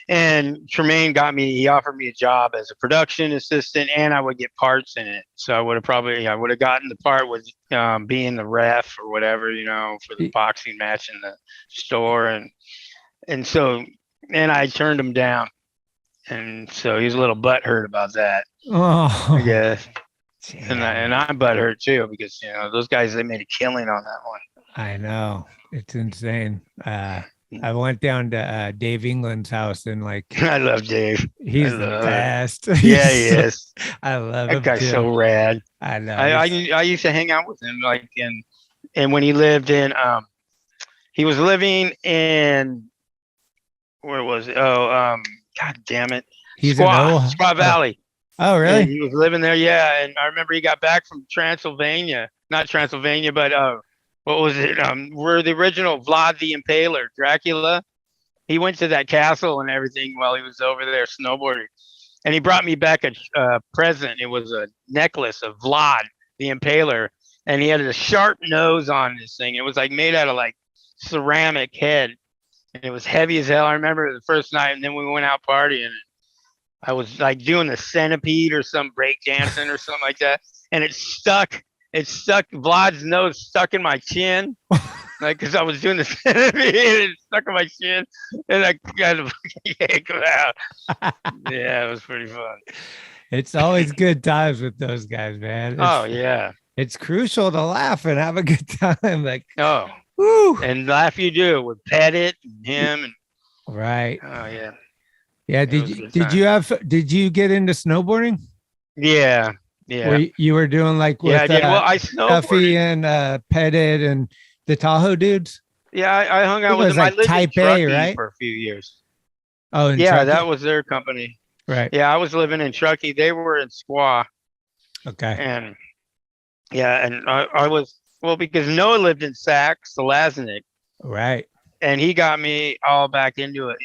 and Tremaine he offered me a job as a production assistant, and I would get parts in it. So I would have gotten the part with being the ref or whatever, for the boxing match in the store, and I turned him down, and so he was a little butthurt about that. Oh, I guess. and I'm butthurt too because those guys, they made a killing on that one. I know, it's insane. I went down to Dave England's house and like I love Dave. He's the best. Yeah, he is. I love that him guy's too. so rad. I know. I used to hang out with him like and when he lived in he was living in where was it? Oh, God damn it. He's Squaw Valley. Oh, really? And he was living there, yeah. And I remember he got back from Transylvania. Not Transylvania, but what was it? Where the original Vlad the Impaler, Dracula. He went to that castle and everything while he was over there snowboarding. And he brought me back a present. It was a necklace of Vlad the Impaler. And he had a sharp nose on this thing. It was like made out of like ceramic head. And it was heavy as hell. I remember the first night, and then we went out partying. I was like doing the centipede or some break dancing or something like that. And it stuck. Vlad's nose stuck in my chin. Like, cause I was doing the centipede and it stuck in my chin. And I kind of yanked it out. Yeah, it was pretty fun. It's always good times with those guys, man. Yeah. It's crucial to laugh and have a good time. Like, woo. And laugh you do with Pettit and him and right. Oh yeah. Yeah. Did you get into snowboarding? Yeah. Yeah. Where you were doing like with I did. Well, I snowboarded. Duffy and Pettit and the Tahoe dudes. Yeah, I hung out with them. Like I lived Type in Truckee, right? For a few years. Oh, yeah, Truckee? That was their company. Right. Yeah, I was living in Truckee. They were in Squaw. Okay. And yeah, and I was because Noah lived in Selaznik. Right. And he got me all back into it,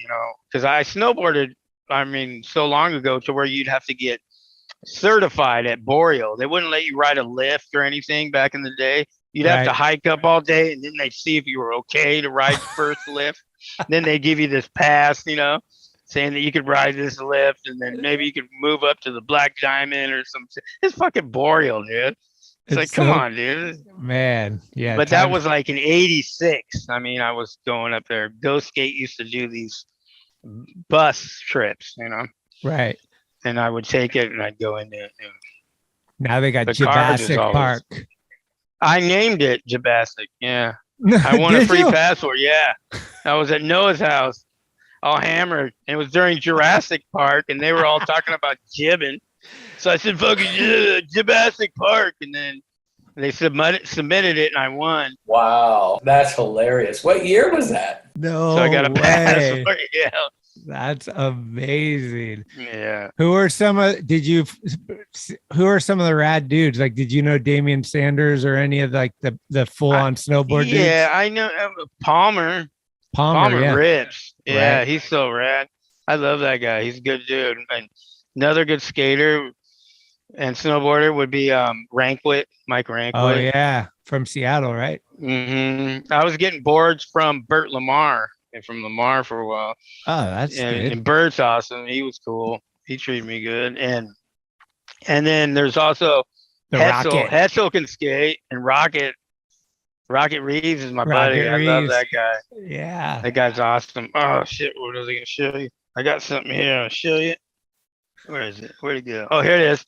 because I snowboarded. I mean, so long ago to where you'd have to get certified at Boreal. They wouldn't let you ride a lift or anything back in the day. You'd have to hike up all day, and then they'd see if you were okay to ride the first lift. Then they give you this pass, saying that you could ride this lift, and then maybe you could move up to the Black Diamond or something. It's fucking Boreal, dude. It's like, come on, dude. Man, yeah. But that was like in '86. I mean, I was going up there. Ghost Gate used to do these bus trips, Right. And I would take it, and I'd go in there. Now they got Jurassic Park. I named it Jurassic. Yeah. I won a free passport. Yeah. I was at Noah's house, all hammered. And it was during Jurassic Park, and they were all talking about jibbing. So I said, fucking Jurassic Park. And then they submitted it, and I won. Wow. That's hilarious. What year was that? No. So I got a passport. Yeah. That's amazing. Yeah. Who are some of the rad dudes? Like, did you know Damian Sanders or any of like the full on snowboard dudes? Yeah, I know Palmer. Yeah. Rips. Yeah, right. He's so rad. I love that guy. He's a good dude. And another good skater and snowboarder would be Rankwit, Mike Rankwit. Oh yeah, from Seattle, right? Mm-hmm. I was getting boards from Bert Lamar. And from Lamar for a while. Oh, that's good. And Bert's awesome. He was cool. He treated me good. And then there's also Hetzel. Rocket. Hetzel can skate, and Rocket Reeves is my buddy. I love that guy. Yeah. That guy's awesome. Oh shit, what was I gonna show you? I got something here. I'll show you. Where is it? Where'd it go? Oh, here it is.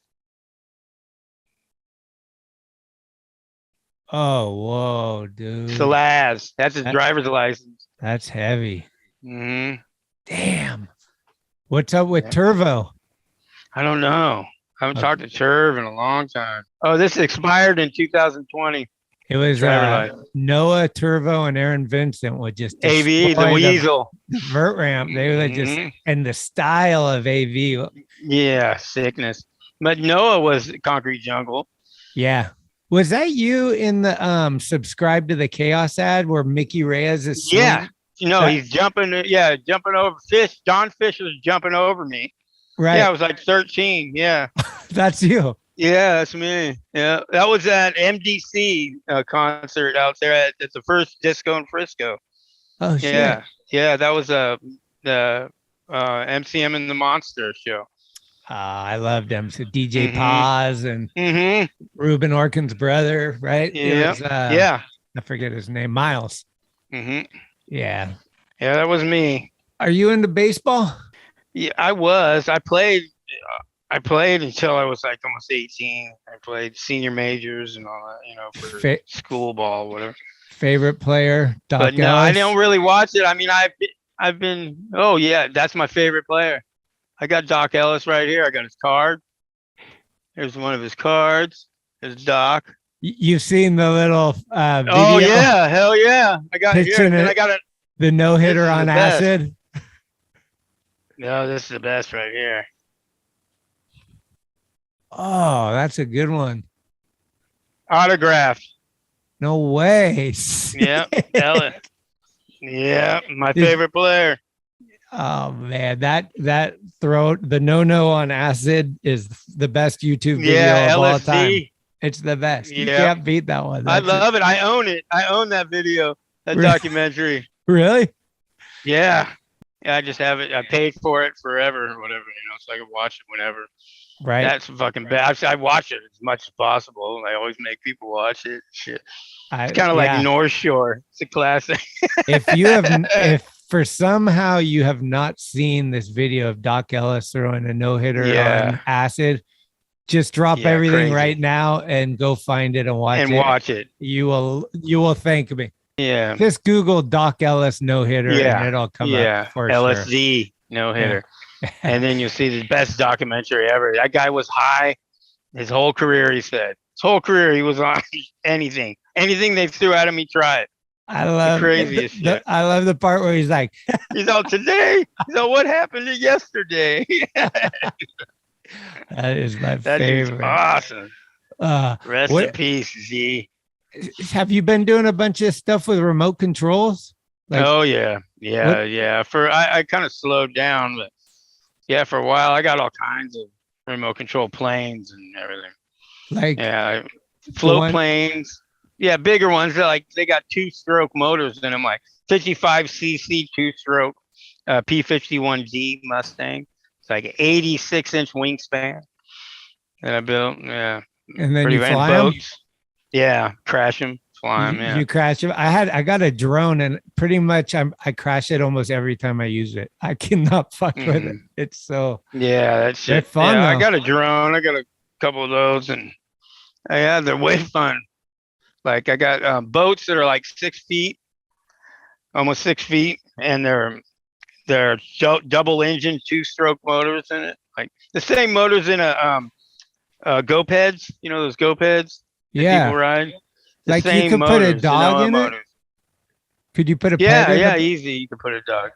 Oh, whoa, dude. Salaz. That's his driver's license. That's heavy. Mm-hmm. Damn. What's up with Turvo? I don't know. I haven't talked to Turv in a long time. Oh, this expired in 2020. It was Noah, Turvo, and Aaron Vincent would just AV, the Weasel. The vert ramp. They would just, and the style of AV. Yeah, sickness. But Noah was Concrete Jungle. Yeah. Was that you in the subscribe to the Chaos ad where Mickey Reyes is? Yeah. He's jumping over Fish. Don Fish was jumping over me. Right. Yeah, I was like 13. Yeah. That's you. Yeah, that's me. Yeah. That was at MDC concert out there at the first disco in Frisco. Oh, shit. Yeah. Yeah, that was the MCM and the Monster show. I loved them. So DJ Paz and Mm-hmm. Ruben Orkin's brother, right? Yeah. Yeah. I forget his name. Miles. Mm-hmm. Yeah. Yeah, that was me. Are you into baseball? Yeah, I was. I played I played until I was like almost 18. I played senior majors and all that, for school ball, whatever. Favorite player, Doc But no, Ellis? I don't really watch it. I mean, I've been. Oh yeah, that's my favorite player. I got Doc Ellis right here. I got his card. Here's one of his cards. There's Doc. You've seen the little video? Oh yeah, hell yeah! I got here. And I got it. The no hitter on acid. No, this is the best right here. Oh, that's a good one. Autographed. No way. Yep, Ellis. Yeah, my favorite player. Oh man, that throw the no on acid is the best YouTube video of all time. It's the best. You can't beat that one. I love it. I own it. I own that video, that documentary. Really? Yeah. I just have it. I paid for it forever or whatever, so I can watch it whenever. Right. That's fucking bad. I watch it as much as possible. I always make people watch it. Shit. It's kind of like North Shore. It's a classic. if for somehow you have not seen this video of Doc Ellis throwing a no-hitter on acid, just drop everything right now and go find it and watch it. You will thank me. Yeah. Just Google Doc Ellis no-hitter and it'll come up for LSD sure. no-hitter. And then you'll see the best documentary ever. That guy was high his whole career, he said. His whole career he was on anything. Anything they threw at him, he tried. I love the craziest shit. I love the part where he's like, he's all today. He's all, what happened to yesterday? That is my that favorite. Dude's awesome. Rest in peace, Z. Have you been doing a bunch of stuff with remote controls? Oh yeah. I kind of slowed down, but yeah, for a while I got all kinds of remote control planes and everything. Float planes. Yeah, bigger ones. Like they got 2-stroke motors in them, like 55cc 2-stroke P51D Mustang. It's like 86-inch wingspan that I built. Yeah. And then you fly them? Yeah, crash them, fly them. Yeah. You crash them. I got a drone, and pretty much I crash it almost every time I use it. I cannot fuck with it. It's so that's they're fun. Yeah, I got a drone. I got a couple of those, and they're way fun. Like I got boats that are like 6 feet, almost 6 feet, and they're double engine 2-stroke motors in it. Like the same motors in a GoPeds. You know those GoPeds? Yeah. People ride. Like you could put a dog in it. Could you put a pet in it? Easy. You could put a dog.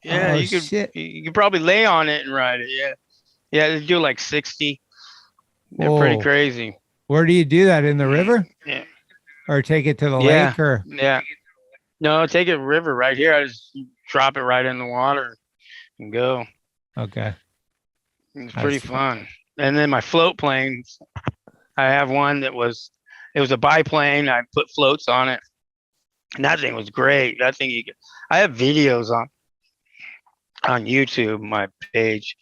Yeah, you could. Shit. You could probably lay on it and ride it. Yeah, they do like 60. They're pretty crazy. Where do you do that, in the river? Yeah. Or take it to the lake, or no, take it river right here. I just drop it right in the water and go. Okay. It's pretty fun. And then my float planes, I have one it was a biplane. I put floats on it, and that thing was great. That thing I have videos on YouTube, my page.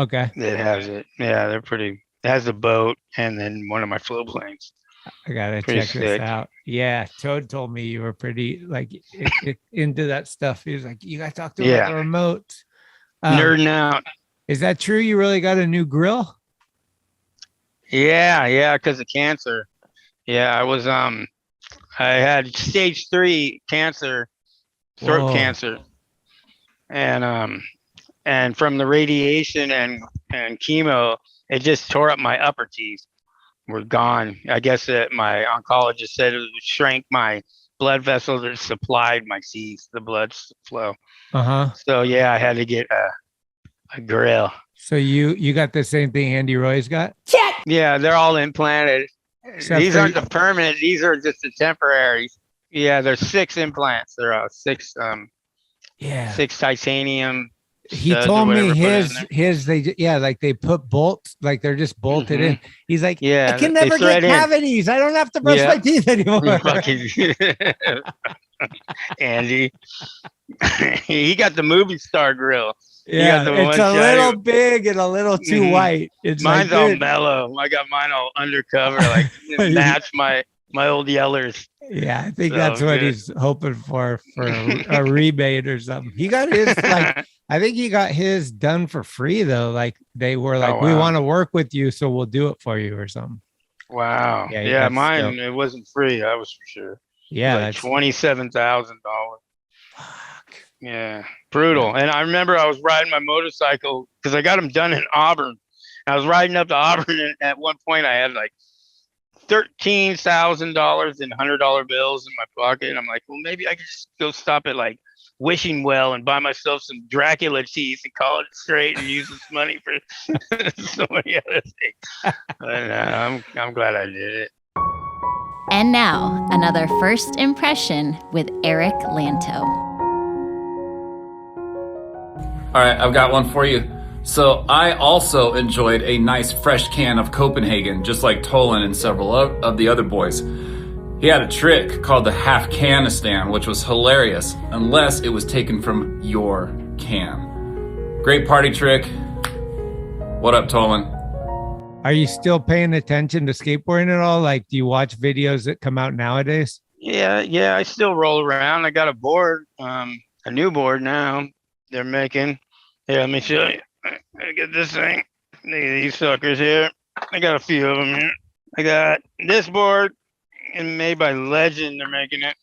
Okay. That has it. Yeah, they're pretty. It has a boat and then one of my float planes. I gotta check this out. Yeah, Toad told me you were pretty into that stuff. He was like, "You guys talked about the remote." Nerding out. Is that true? You really got a new grill? Yeah, because of cancer. Yeah, I was I had stage 3 cancer, throat cancer, and from the radiation and chemo, it just tore up my upper teeth. Were gone. I guess that my oncologist said it shrank my blood vessels that supplied my teeth, the blood flow. So yeah, I had to get a grill. So you got the same thing Andy Roy's got? Check. Yeah, they're all implanted. These aren't the permanent. These are just the temporary. Yeah, there's 6 implants. There are 6 titanium. He told me they put bolts, like they're just bolted in. He's like, I can never get cavities. I don't have to brush my teeth anymore. Andy, he got the movie star grill. Yeah, it's a little big and a little too white. It's mine's all mellow. I got mine all undercover, like match my old yellers. Yeah, I think that's what he's hoping for a rebate or something. He got his like I think he got his done for free though. Like they were like, Oh, we wow. want to work with you, so we'll do it for you or something. Wow. Yeah, he Yeah, got mine stoked. it wasn't free. That was for sure. Yeah, Like that's $27,000. fuck. Yeah, brutal. And I remember I was riding my motorcycle because I got them done in Auburn. I was riding up to Auburn, and at one point I had like $13,000 in $100 bills in my pocket. And I'm like, well, maybe I could just go stop at like Wishing Well and buy myself some Dracula teeth and call it straight and use this money for so many other things. But I'm glad I did it. And now, another first impression with Eric Lanto. All right, I've got one for you. So I also enjoyed a nice fresh can of Copenhagen, just like Tolan and several of the other boys. He had a trick called the half canistan, which was hilarious, unless it was taken from your can. Great party trick. What up, Tolan? Are you still paying attention to skateboarding at all? Like, do you watch videos that come out nowadays? Yeah, I still roll around. I got a board, a new board now they're making. Here, let me show you. I get this thing. Look at these suckers here. I got a few of them here. I got this board, and made by Legend. They're making it.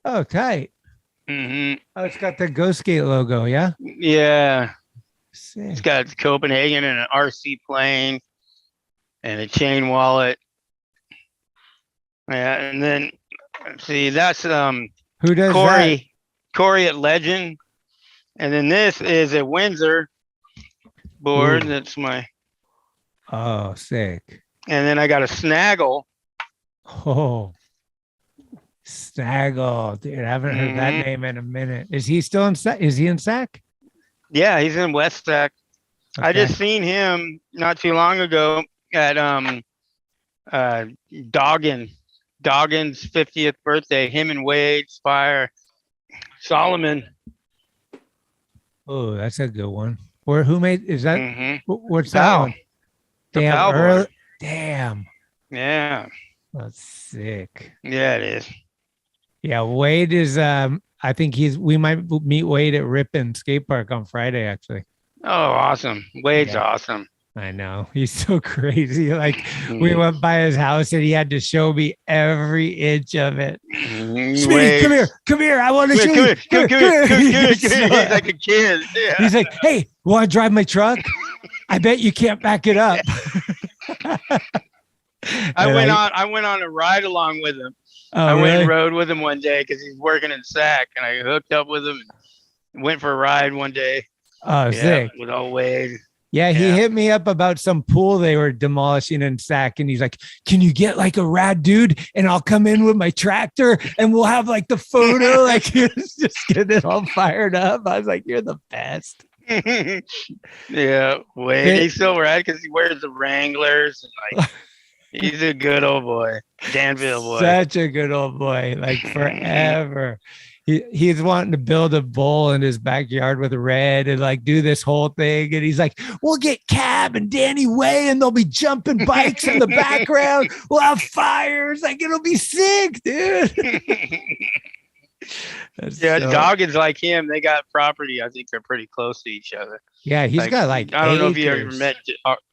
Oh, tight. Mm-hmm. Oh, it's got the Go Skate logo, yeah? Yeah. Sick. It's got Copenhagen and an RC plane and a chain wallet. Yeah, and then see that's Who does Corey. that? Corey at Legend. And then this is a Windsor board. Ooh. That's my. Oh, sick. And then I got a Snaggle. Oh, Snaggle, dude! I haven't heard that name in a minute. Is he still in Sac? Is he in Sac? Yeah, he's in West Sac. Okay. I just seen him not too long ago at Doggin's 50th birthday. Him and Wade, Spire, Solomon. Oh, that's a good one. Or who made? Is that? What's that Powell. one? The Damn, Powell early, board. damn, Yeah. that's sick. Yeah, it is. Yeah, Wade is. I think we might meet Wade at Ripon Skate Park on Friday. Actually, Oh, awesome. Wade's Yeah. awesome. I know he's so crazy. Like we went by his house and he had to show me every inch of it. Smitty, come here. I want to show you. Come here. He's He's like a kid. Yeah. He's like, hey, want to drive my truck? I bet you can't back it up. I went on a ride along with him. Oh, I went really? and rode with him one day because he's working in Sac, and I hooked up with him and went for a ride one day. Oh, Yeah, sick. with old Wade. Yeah, he Yeah. hit me up about some pool they were demolishing in Sac, and he's like, "Can you get like a rad dude, and I'll come in with my tractor, and we'll have like the photo." Like he was just getting it all fired up. I was like, "You're the best." Yeah, Wade. He's still rad because he wears the Wranglers and like he's a good old boy, Danville boy. Such a good old boy, like forever. He's wanting to build a bowl in his backyard with red and like do this whole thing. And he's like, we'll get Cab and Danny Way and they'll be jumping bikes in the background. We'll have fires. Like it'll be sick, dude. Yeah, Doggins like him. They got property. I think they're pretty close to each other. Yeah, he's got like I don't know if you ever acres. met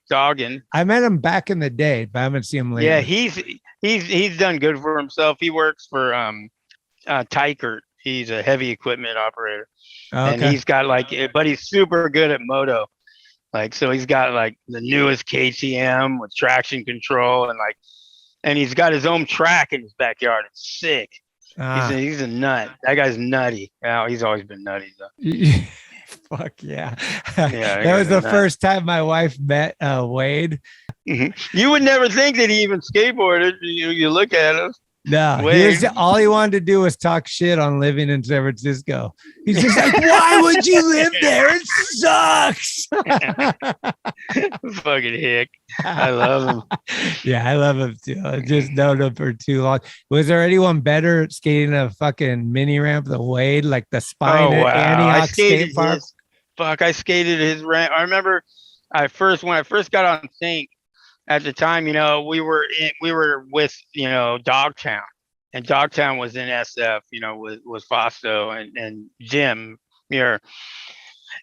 Doggin. I met him back in the day, but I haven't seen him lately. Yeah, he's done good for himself. He works for Tykert. He's a heavy equipment operator. And Okay. he's got like, but he's super good at moto. Like, so he's got like the newest KTM with traction control and like, and he's got his own track in his backyard. It's sick. Ah. He's a nut. That guy's nutty. Yeah, he's always been nutty though. Fuck yeah. Yeah, That was the nuts. first time my wife met Wade. You would never think that he even skateboarded. You look at him. No, Wade. all he wanted to do was talk shit on living in San Francisco. He's just like, why would you live there? It sucks. Fucking hick. I love him. Yeah, I love him too. I just known him for too long. Was there anyone better at skating a fucking mini ramp than Wade, like the spine at Antioch Skate Park? I skated his ramp. I remember when I first got on Think, at the time, we were with, Dogtown, and Dogtown was in SF, was Fosto and Jim Muir.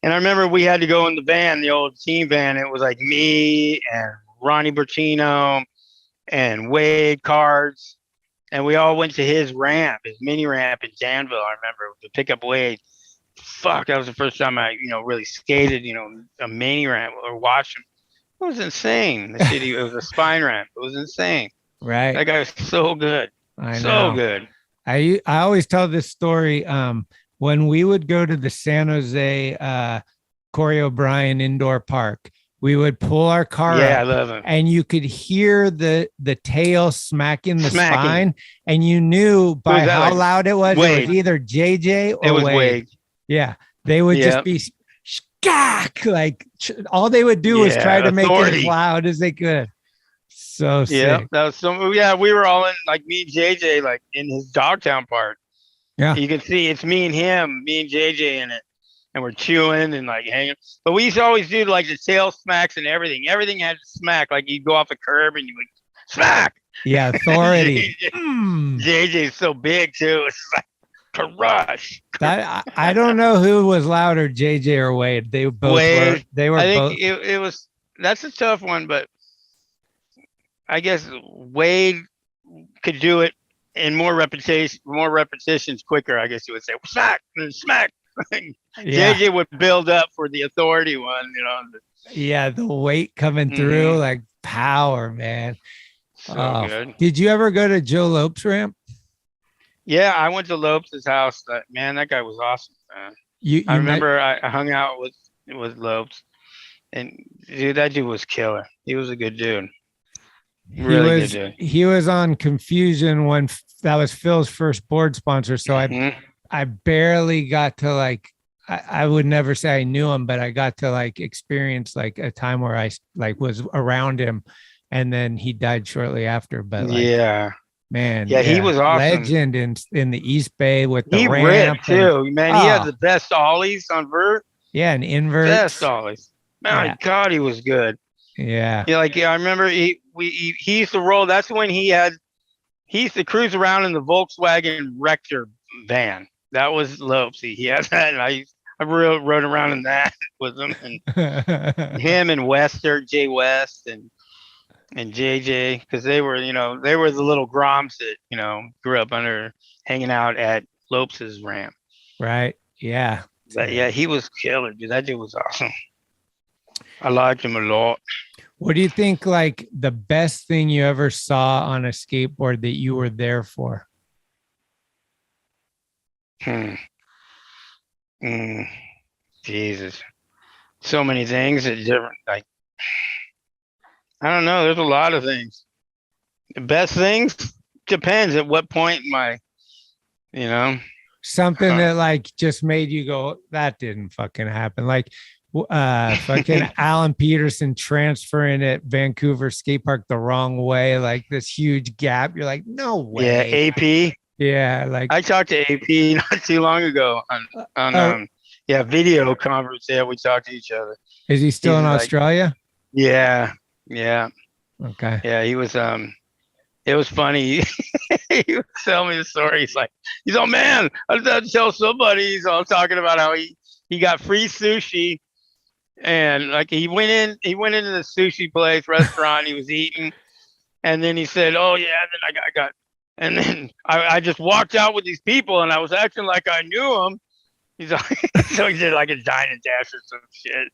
And I remember we had to go in the van, the old team van. It was like me and Ronnie Bertino and Wade Cards. And we all went to his ramp, his mini ramp in Danville. I remember to pick up Wade. Fuck, that was the first time I, really skated, a mini ramp or watched him. It was insane. It was a spine ramp. It was insane. Right. That guy was so good. I know. So good. I always tell this story. When we would go to the San Jose Corey O'Brien Indoor Park, we would pull our car Yeah, I up, love him. and you could hear the tail smacking the spine, and you knew by how loud it was. Wade. It was either JJ or It was Wade. Wade. Yeah, they would just be skak, like all they would do was try to make it as loud as they could. So sick. Yeah, that was so. Yeah, we were all in, like me and JJ, like in his Dogtown part. Yeah, you can see it's me and him, me and JJ in it, and we're chewing and like hanging. But we used to always do like the tail smacks and everything. Everything had to smack. Like you'd go off the curb and you would smack. Yeah, authority. JJ's so big too. It's like crush. That I don't know who was louder, JJ or Wade. They both were. They were I think both. It was. That's a tough one, but I guess Wade could do it in more repetitions quicker. I guess you would say smack and smack. JJ would build up for the authority one, Yeah, the weight coming through, like power, man. So good. Did you ever go to Joe Lopes ramp? Yeah, I went to Lopes' house. Man, that guy was awesome. Man. I remember I hung out with Lopes, and dude, that dude was killer. He was a good dude. Really good dude. He was on Confusion when that was Phil's first board sponsor. So I barely got to like. I would never say I knew him, but I got to like experience like a time where I like was around him, and then he died shortly after. But like, man, he was awesome. Legend in the East Bay with the ramp ripped too, man. He had the best ollies on vert. Yeah, and invert. Best ollies. My God, he was good. Yeah. I remember he used to roll. That's when he used to cruise around in the Volkswagen Rector van. That was Lopes. He had that, and I rode around in that with him, and him and Jay West and JJ, because they were the little Groms that grew up hanging out at Lopes' ramp. Right. Yeah. But yeah, he was killer, dude. That dude was awesome. I liked him a lot. What do you think, like, the best thing you ever saw on a skateboard that you were there for? Jesus. So many things that different, like, I don't know. There's a lot of things. The best things depends at what point something that like just made you go, that didn't fucking happen. Like fucking Alan Peterson transferring at Vancouver skate park the wrong way, like this huge gap. You're like, no way. Yeah, AP. Yeah, like I talked to AP not too long ago on video conference. Yeah, we talked to each other. Is he still in Australia? Yeah. Okay. Yeah, he was. It was funny. He was telling me the story. He's like, man, I just had to tell somebody. He's all talking about how he got free sushi, and like he went into the sushi place restaurant. He was eating, and then he said, "Oh yeah." And then I got, and then I just walked out with these people, and I was acting like I knew them. He's like, so he did like a dine and dash or some shit.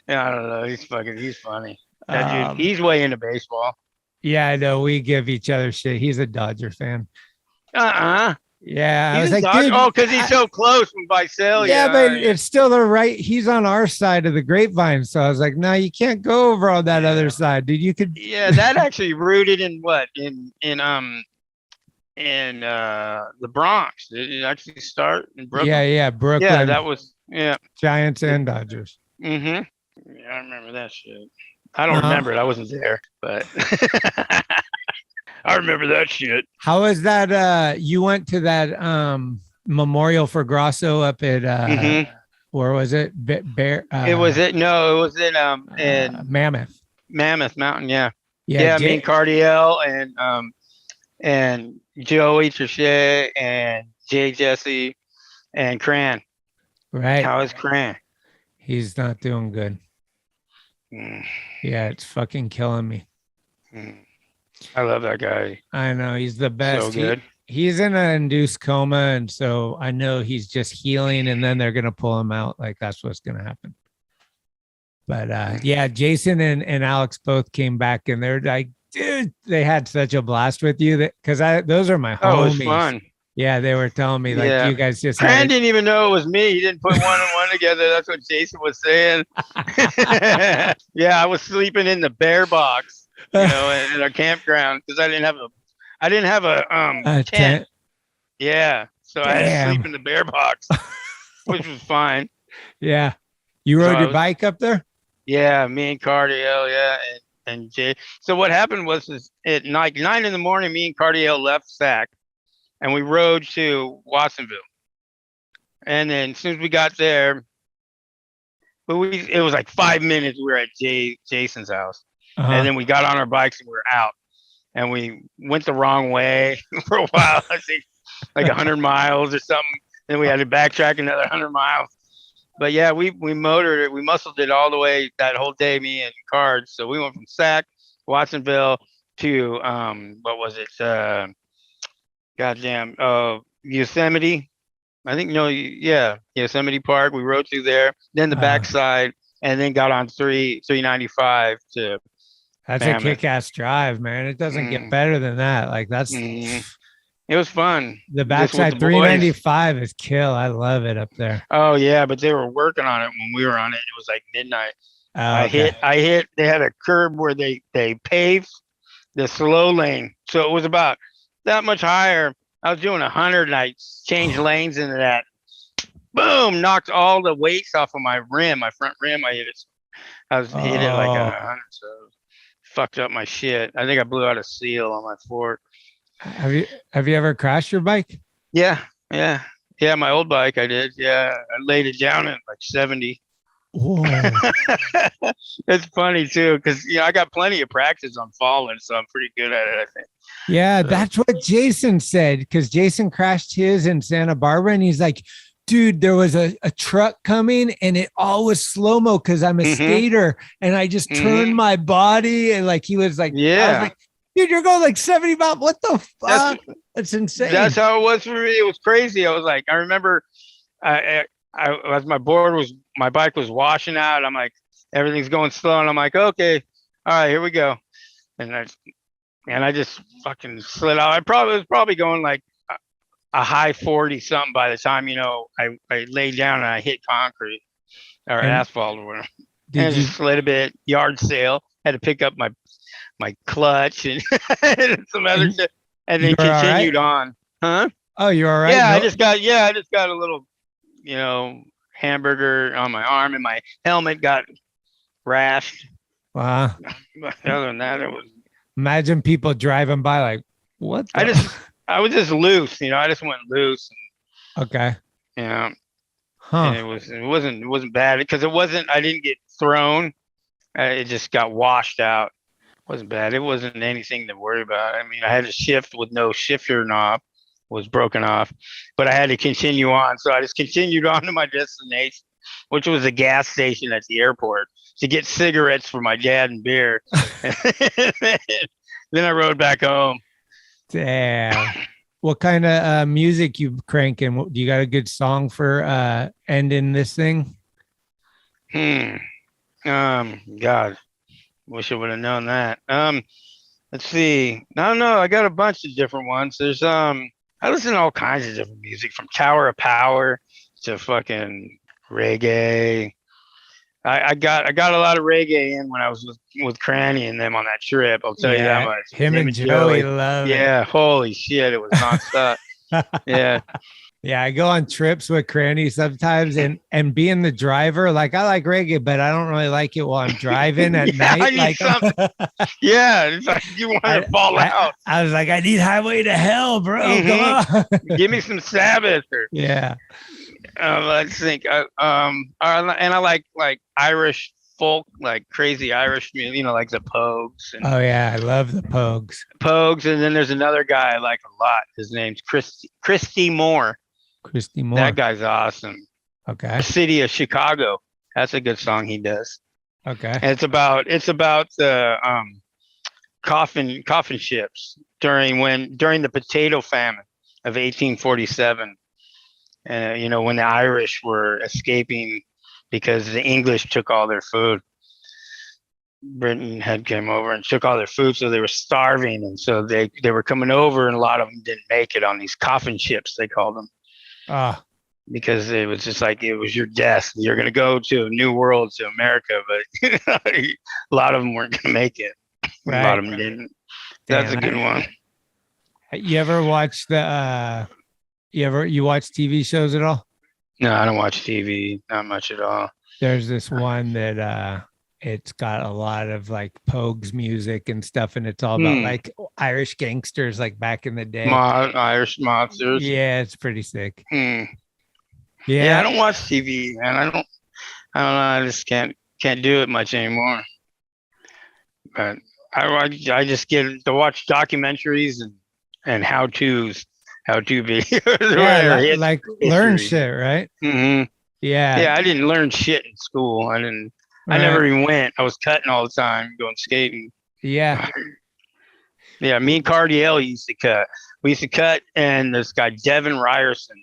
Yeah, I don't know. He's funny. That dude, he's way into baseball. Yeah, I know. We give each other shit. He's a Dodger fan. Yeah, I was like, dude, because he's so close from Visalia. Yeah, but it's still the right. He's on our side of the grapevine, so I was like, no, you can't go over on that other side, dude. You could. Yeah, that actually rooted in what in the Bronx. Did it actually start in Brooklyn? Yeah, Brooklyn. Yeah, that was Giants and Dodgers. Yeah, I remember that shit. I don't remember it. I wasn't there, but I remember that shit. How was that? You went to that memorial for Grosso up at where was it? Bear. It was in Mammoth. Mammoth Mountain. Yeah. Yeah. Me and Cardiel and Joey Trichet and Jay Jesse and Cran. Right. How is Cran? He's not doing good. Yeah, it's fucking killing me. I love that guy. I know, he's the best. So good. He's in an induced coma, and so I know he's just healing, and then they're gonna pull him out. Like that's what's gonna happen. But yeah, Jason and Alex both came back, and they're like, dude, they had such a blast with you that because those are my homies. Oh, it was fun. Yeah, they were telling me like you guys just Fran didn't even know it was me. He didn't put one and one together. That's what Jason was saying. Yeah, I was sleeping in the bear box, in our campground because I didn't have a tent. Yeah, so I had to sleep in the bear box, which was fine. Yeah, you rode your bike up there. Yeah, me and Cardiel, and Jay. So what happened was at 9 a.m, me and Cardiel left Sac, and we rode to Watsonville. And then as soon as we got there, it was like 5 minutes. We were at Jason's house, and then we got on our bikes and we were out. And we went the wrong way for a while. I think like 100 miles or something. Then we had to backtrack another 100 miles. But yeah, we motored it. We muscled it all the way that whole day, me and Cards. So we went from Sac, Watsonville to what was it? Yosemite. I think Yosemite Park. We rode through there, then the backside, and then got on 395 to. That's Mammoth. A kick-ass drive, man. It doesn't get better than that. Like that's. It was fun. The backside 395 is kill. I love it up there. Oh yeah, but they were working on it when we were on it. It was like midnight. I hit. They had a curb where they paved the slow lane, so it was about that much higher. I was doing 100, and I changed lanes into that. Boom! Knocked all the weights off of my rim, my front rim. I hit it. I was hit it like 100. So fucked up my shit. I think I blew out a seal on my fork. Have you ever crashed your bike? Yeah. My old bike, I did. Yeah, I laid it down at like 70. Whoa. It's funny too, because I got plenty of practice on falling, so I'm pretty good at it, I think. Yeah, that's what Jason said, because Jason crashed his in Santa Barbara, and he's like, dude, there was a truck coming and it all was slow-mo because I'm a skater, and I just turned my body, and like he was like, I was like, dude, you're going like 70 miles. What the fuck? That's insane. That's how it was for me. It was crazy. I was like, I remember as my bike was washing out, I'm like, everything's going slow, and I'm like, okay, all right, here we go. And I just fucking slid out. I was probably going like a high 40 something by the time, I laid down and I hit concrete or asphalt or whatever. And I just slid a bit, yard sale, had to pick up my clutch and some other shit, and then continued on. Huh? Oh, you're all right. Yeah, I just got a little, hamburger on my arm, and my helmet got rashed. Wow. But other than that, it was. Imagine people driving by like, what? I was just loose, I just went loose. Okay. Yeah. Huh. And it wasn't bad because I didn't get thrown. It just got washed out. Wasn't bad. It wasn't anything to worry about. I mean, I had a shift with no shifter knob, was broken off, but I had to continue on. So I just continued on to my destination, which was a gas station at the airport, to get cigarettes for my dad and beer. Then I rode back home. Damn. What kind of music you cranking? Do you got a good song for ending this thing? God. Wish I would have known that. Let's see. I don't know. I got a bunch of different ones. There's I listen to all kinds of different music, from Tower of Power to fucking reggae. I got a lot of reggae in when I was with Cranny and them on that trip. I'll tell you that much. Him and Joey love it. Yeah, holy shit, it was nonstop. Yeah. Yeah, I go on trips with Cranny sometimes, and being the driver, like I like reggae, but I don't really like it while I'm driving at night. I need something. Yeah, it's like you want to fall out. I was like, I need Highway to Hell, bro. Come on. Give me some Sabbath. Yeah. Let's think. And I like Irish folk, like crazy Irish music, like the Pogues. Oh yeah, I love the Pogues. And then there's another guy I like a lot. His name's Christy Moore. Christy Moore. That guy's awesome. Okay. The city of Chicago. That's a good song he does. Okay. And it's about the coffin ships during the potato famine of 1847. You know, when the Irish were escaping because the English took all their food. Britain had came over and took all their food, so they were starving, and so they were coming over, and a lot of them didn't make it on these coffin ships, they called them. Because it was just like it was your death. You're gonna go to a new world, to America, but a lot of them weren't gonna make it. Right. A lot of them didn't. That's a good one. You ever watch you watch TV shows at all? No, I don't watch TV, not much at all. There's this one that it's got a lot of like Pogues music and stuff, and it's all about like Irish gangsters, like back in the day. Irish monsters. Yeah, it's pretty sick. Yeah, I don't watch TV, man. I don't know. I just can't do it much anymore. But I just get to watch documentaries and how-tos, how-to videos. Yeah, like learn shit, right? Mm-hmm. Yeah. I didn't learn shit in school. I never even went. I was cutting all the time, going skating. Yeah. Yeah, me and Cardiel used to cut. We used to cut, and this guy, Devin Ryerson,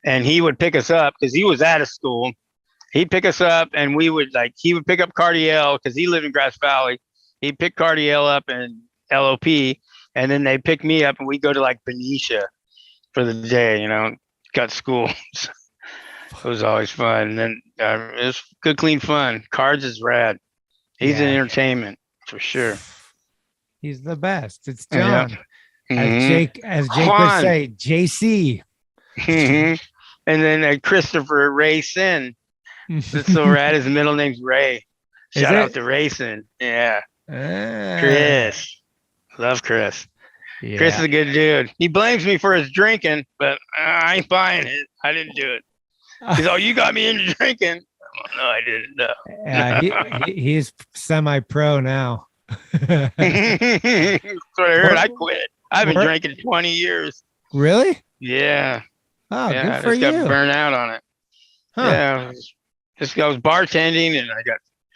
and he would pick us up because he was out of school. He'd pick us up, and he would pick up Cardiel because he lived in Grass Valley. He'd pick Cardiel up in LOP, and then they'd pick me up, and we'd go to like Benicia for the day, you know, got school. It was always fun. And then it was good, clean fun. Cards is rad. He's an entertainment for sure. He's the best. It's John. Yeah. As Jake would say, JC. And then Christopher Rayson. That's so rad. His middle name's Ray. Shout out to Rayson. Yeah. Chris. Love Chris. Yeah. Chris is a good dude. He blames me for his drinking, but I ain't buying it. I didn't do it. He's you got me into drinking. No, I didn't. No. He's semi-pro now. That's what I heard. I quit. I've been drinking 20 years. Really? Yeah. Oh, yeah, good for you. I just got burnt out on it. Huh. Yeah. I was bartending, and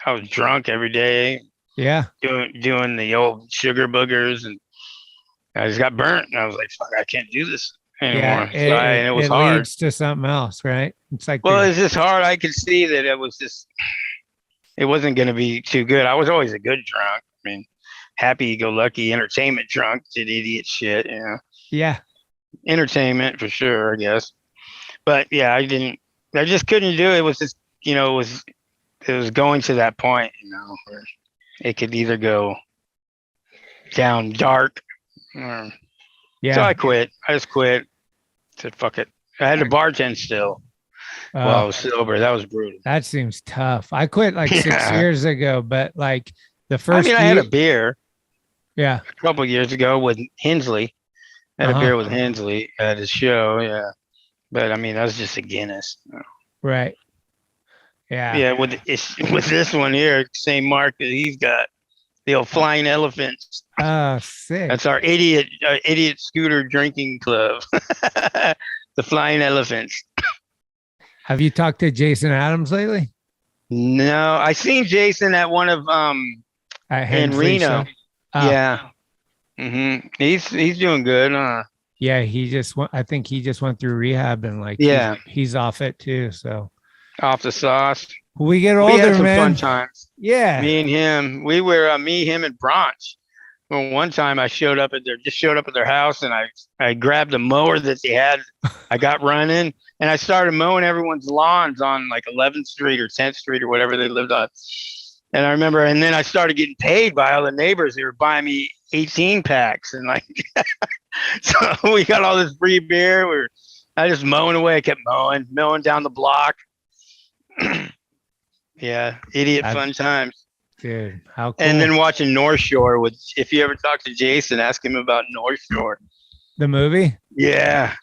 I was drunk every day. Yeah. Doing the old sugar boogers, and I just got burnt, and I was like, fuck, I can't do this anymore. Yeah, and it was it hard. Leads to something else, right? It's like, well, it's just hard. I could see that it wasn't going to be too good. I was always a good drunk. I mean, happy-go-lucky entertainment drunk, did idiot shit, you know. Yeah. Entertainment for sure, I guess. But yeah, I just couldn't do it. It was just, you know, it was going to that point, you know, where it could either go down dark or so I quit. I just quit. Said fuck it. I had to bartend still while I was sober. That was brutal. That seems tough. I quit like 6 years ago, but like the first I had a beer. Yeah. A couple of years ago with Hensley. I had a beer with Hensley at his show. Yeah. But I mean, that was just a Guinness. Right. Yeah. Yeah. With this one here, same mark that he's got, the old Flying Elephants. Oh, sick. That's our idiot scooter drinking club. The Flying Elephants. Have you talked to Jason Adams lately? No, I seen Jason at one of in Reno. Yeah. Mm-hmm. He's doing good. Yeah, I think he just went through rehab and like he's off it too. So off the sauce. We get older, we had some man. fun times. Yeah. Me and him. We were him and Bronch. Well, one time I showed up at their house, and I grabbed a mower that they had. I got running, and I started mowing everyone's lawns on like 11th Street or 10th Street or whatever they lived on. And I remember, and then I started getting paid by all the neighbors. They were buying me 18 packs, and like, so we got all this free beer. I just mowing away. I kept mowing down the block. Yeah, fun times. Dude, how cool. And then watching North Shore if you ever talk to Jason, ask him about North Shore. The movie? Yeah.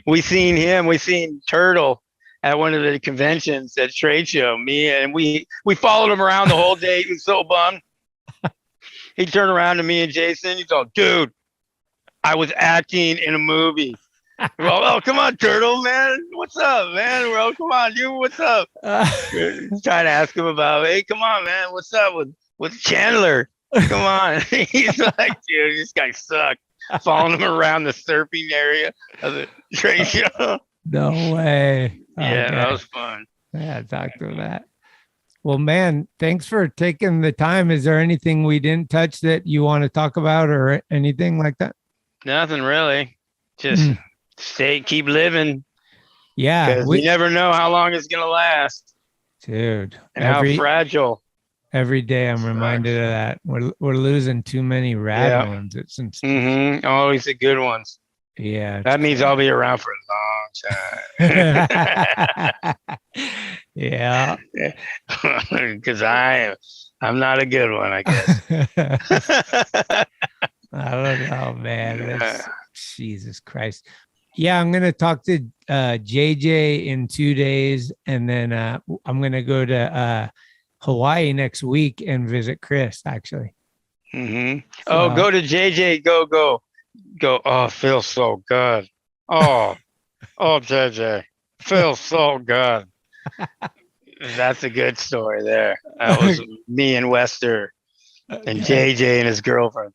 We seen Turtle at one of the conventions at trade show. We followed him around the whole day. He was so bummed. He turned around to me and Jason. He's all, dude, I was acting in a movie. Well, come on, Turtle, man. What's up, man? Well, come on, dude. What's up? Trying to ask him about, hey, come on, man. What's up with Chandler? Come on. He's like, dude, this guy sucked. Following him around the surfing area of the trade show. No way. Yeah, that was fun. Yeah, talk to that. Well, man, thanks for taking the time. Is there anything we didn't touch that you want to talk about or anything like that? Nothing really. Just keep living. Yeah. Because you never know how long it's going to last. Dude. And how fragile. Every day I'm reminded of that. We're losing too many rad ones. It's always the good ones. Yeah. That means I'll be around for a long time. Yeah. Because I'm not a good one, I guess. I don't know, man. Jesus Christ. Yeah, I'm gonna talk to JJ in 2 days, and then I'm gonna go to Hawaii next week and visit Chris. Actually. Oh, go to JJ. Go. Oh, feels so good. Oh, JJ, feels so good. That's a good story there. That was me and Wester and JJ and his girlfriend.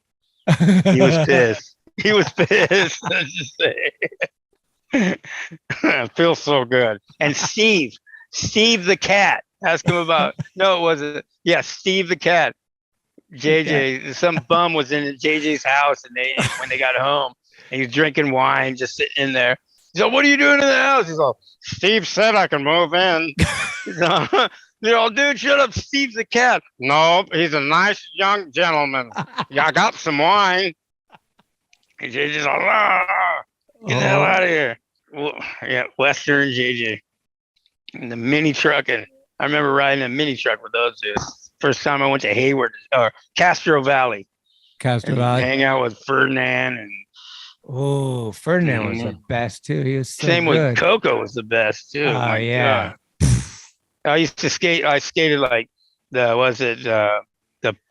He was pissed. Let's just say. Feels so good. And Steve the cat. Ask him about. No, it wasn't. Yeah, Steve the cat. JJ, some bum was in JJ's house, and when they got home, and he was drinking wine, just sitting in there. He's like, "What are you doing in the house?" He's like, "Steve said I can move in." They're all, "Dude, shut up, Steve's the cat." "No, he's a nice young gentleman. I got some wine." And JJ's like, "Get the hell out of here." Well, yeah, Western JJ. And the mini trucking. I remember riding a mini truck with those dudes. First time I went to Hayward or Castro Valley. Hang out with Ferdinand and. Oh, Ferdinand was the best too. He was so same good. With Coco was the best too. Oh yeah. I used to skate. I skated like the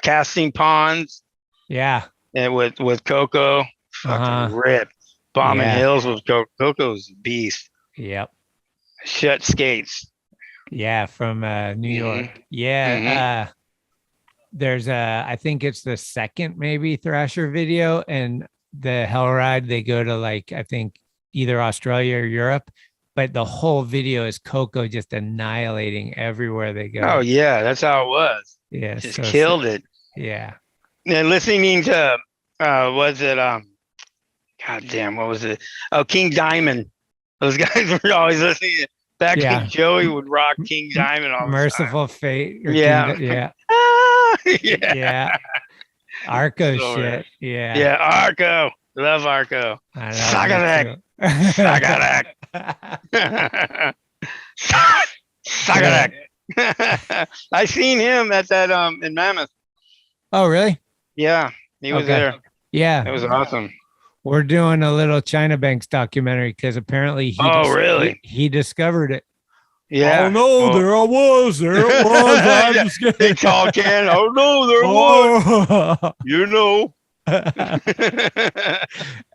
casting ponds. Yeah. And with Coco, fucking ripped. Bombing hills with Coco. Coco's a beast. Yep. Shut skates. Yeah, from New York. Yeah. There's I think it's the second maybe Thrasher video, and the Hell Ride, they go to like, I think either Australia or Europe, but the whole video is Coco just annihilating everywhere they go. Oh yeah, that's how it was. Yeah. Just killed it. Yeah. And listening to was it God damn, what was it? Oh, King Diamond. Those guys were always listening to back when Joey would rock King Diamond all the Merciful Fate. Yeah. Yeah. Arco shit. Yeah. Yeah, Arco. Love Arco. Sagadak. I seen him at that in Mammoth. Oh, really? Yeah, he was there. Yeah. It was awesome. We're doing a little China Banks documentary because apparently he discovered it. Yeah. Oh no, there I was. There it was. I'm just kidding. Big tall can. Oh no, there was. You know.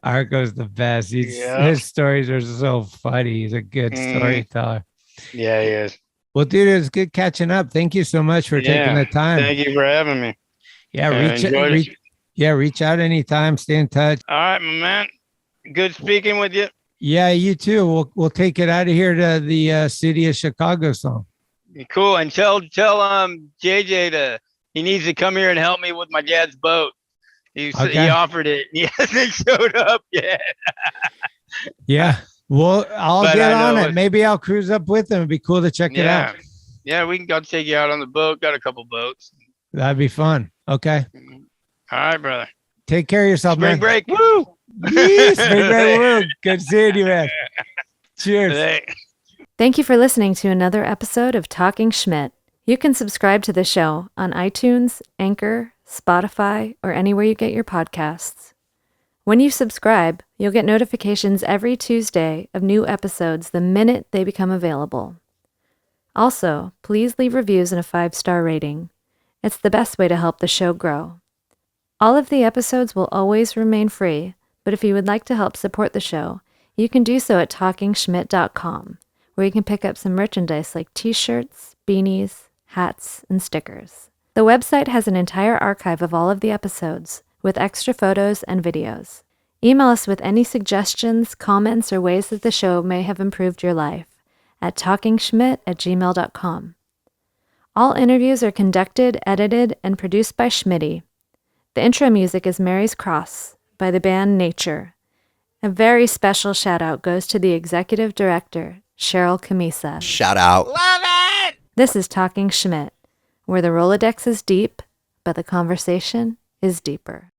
Arco's the best. His stories are so funny. He's a good storyteller. Yeah, he is. Well, dude, it was good catching up. Thank you so much for taking the time. Thank you for having me. Yeah, reach out anytime. Stay in touch. All right, my man. Good speaking with you. Yeah, you too. We'll take it out of here to the City of Chicago song. Cool. And tell JJ he needs to come here and help me with my dad's boat. He offered it. He hasn't showed up yet. Yeah. Well, I'll get on it. Maybe I'll cruise up with him. It'd be cool to check it out. Yeah, we can go take you out on the boat. Got a couple boats. That'd be fun. Okay. All right, brother. Take care of yourself, man. Spring break. Woo! Yes, spring break. Woo! Good seeing you, man. Cheers. Thank you for listening to another episode of Talking Schmidt. You can subscribe to the show on iTunes, Anchor, Spotify, or anywhere you get your podcasts. When you subscribe, you'll get notifications every Tuesday of new episodes the minute they become available. Also, please leave reviews and a 5-star rating. It's the best way to help the show grow. All of the episodes will always remain free, but if you would like to help support the show, You can do so at TalkingSchmidt.com, where you can pick up some merchandise like t-shirts, beanies, hats, and stickers. The website has an entire archive of all of the episodes, with extra photos and videos. Email us with any suggestions, comments, or ways that the show may have improved your life at talkingschmidt@gmail.com. All interviews are conducted, edited, and produced by Schmitty. The intro music is Mary's Cross by the band Nature. A very special shout-out goes to the executive director, Cheryl Camisa. Shout out. Love it! This is Talking Schmidt, where the Rolodex is deep, but the conversation is deeper.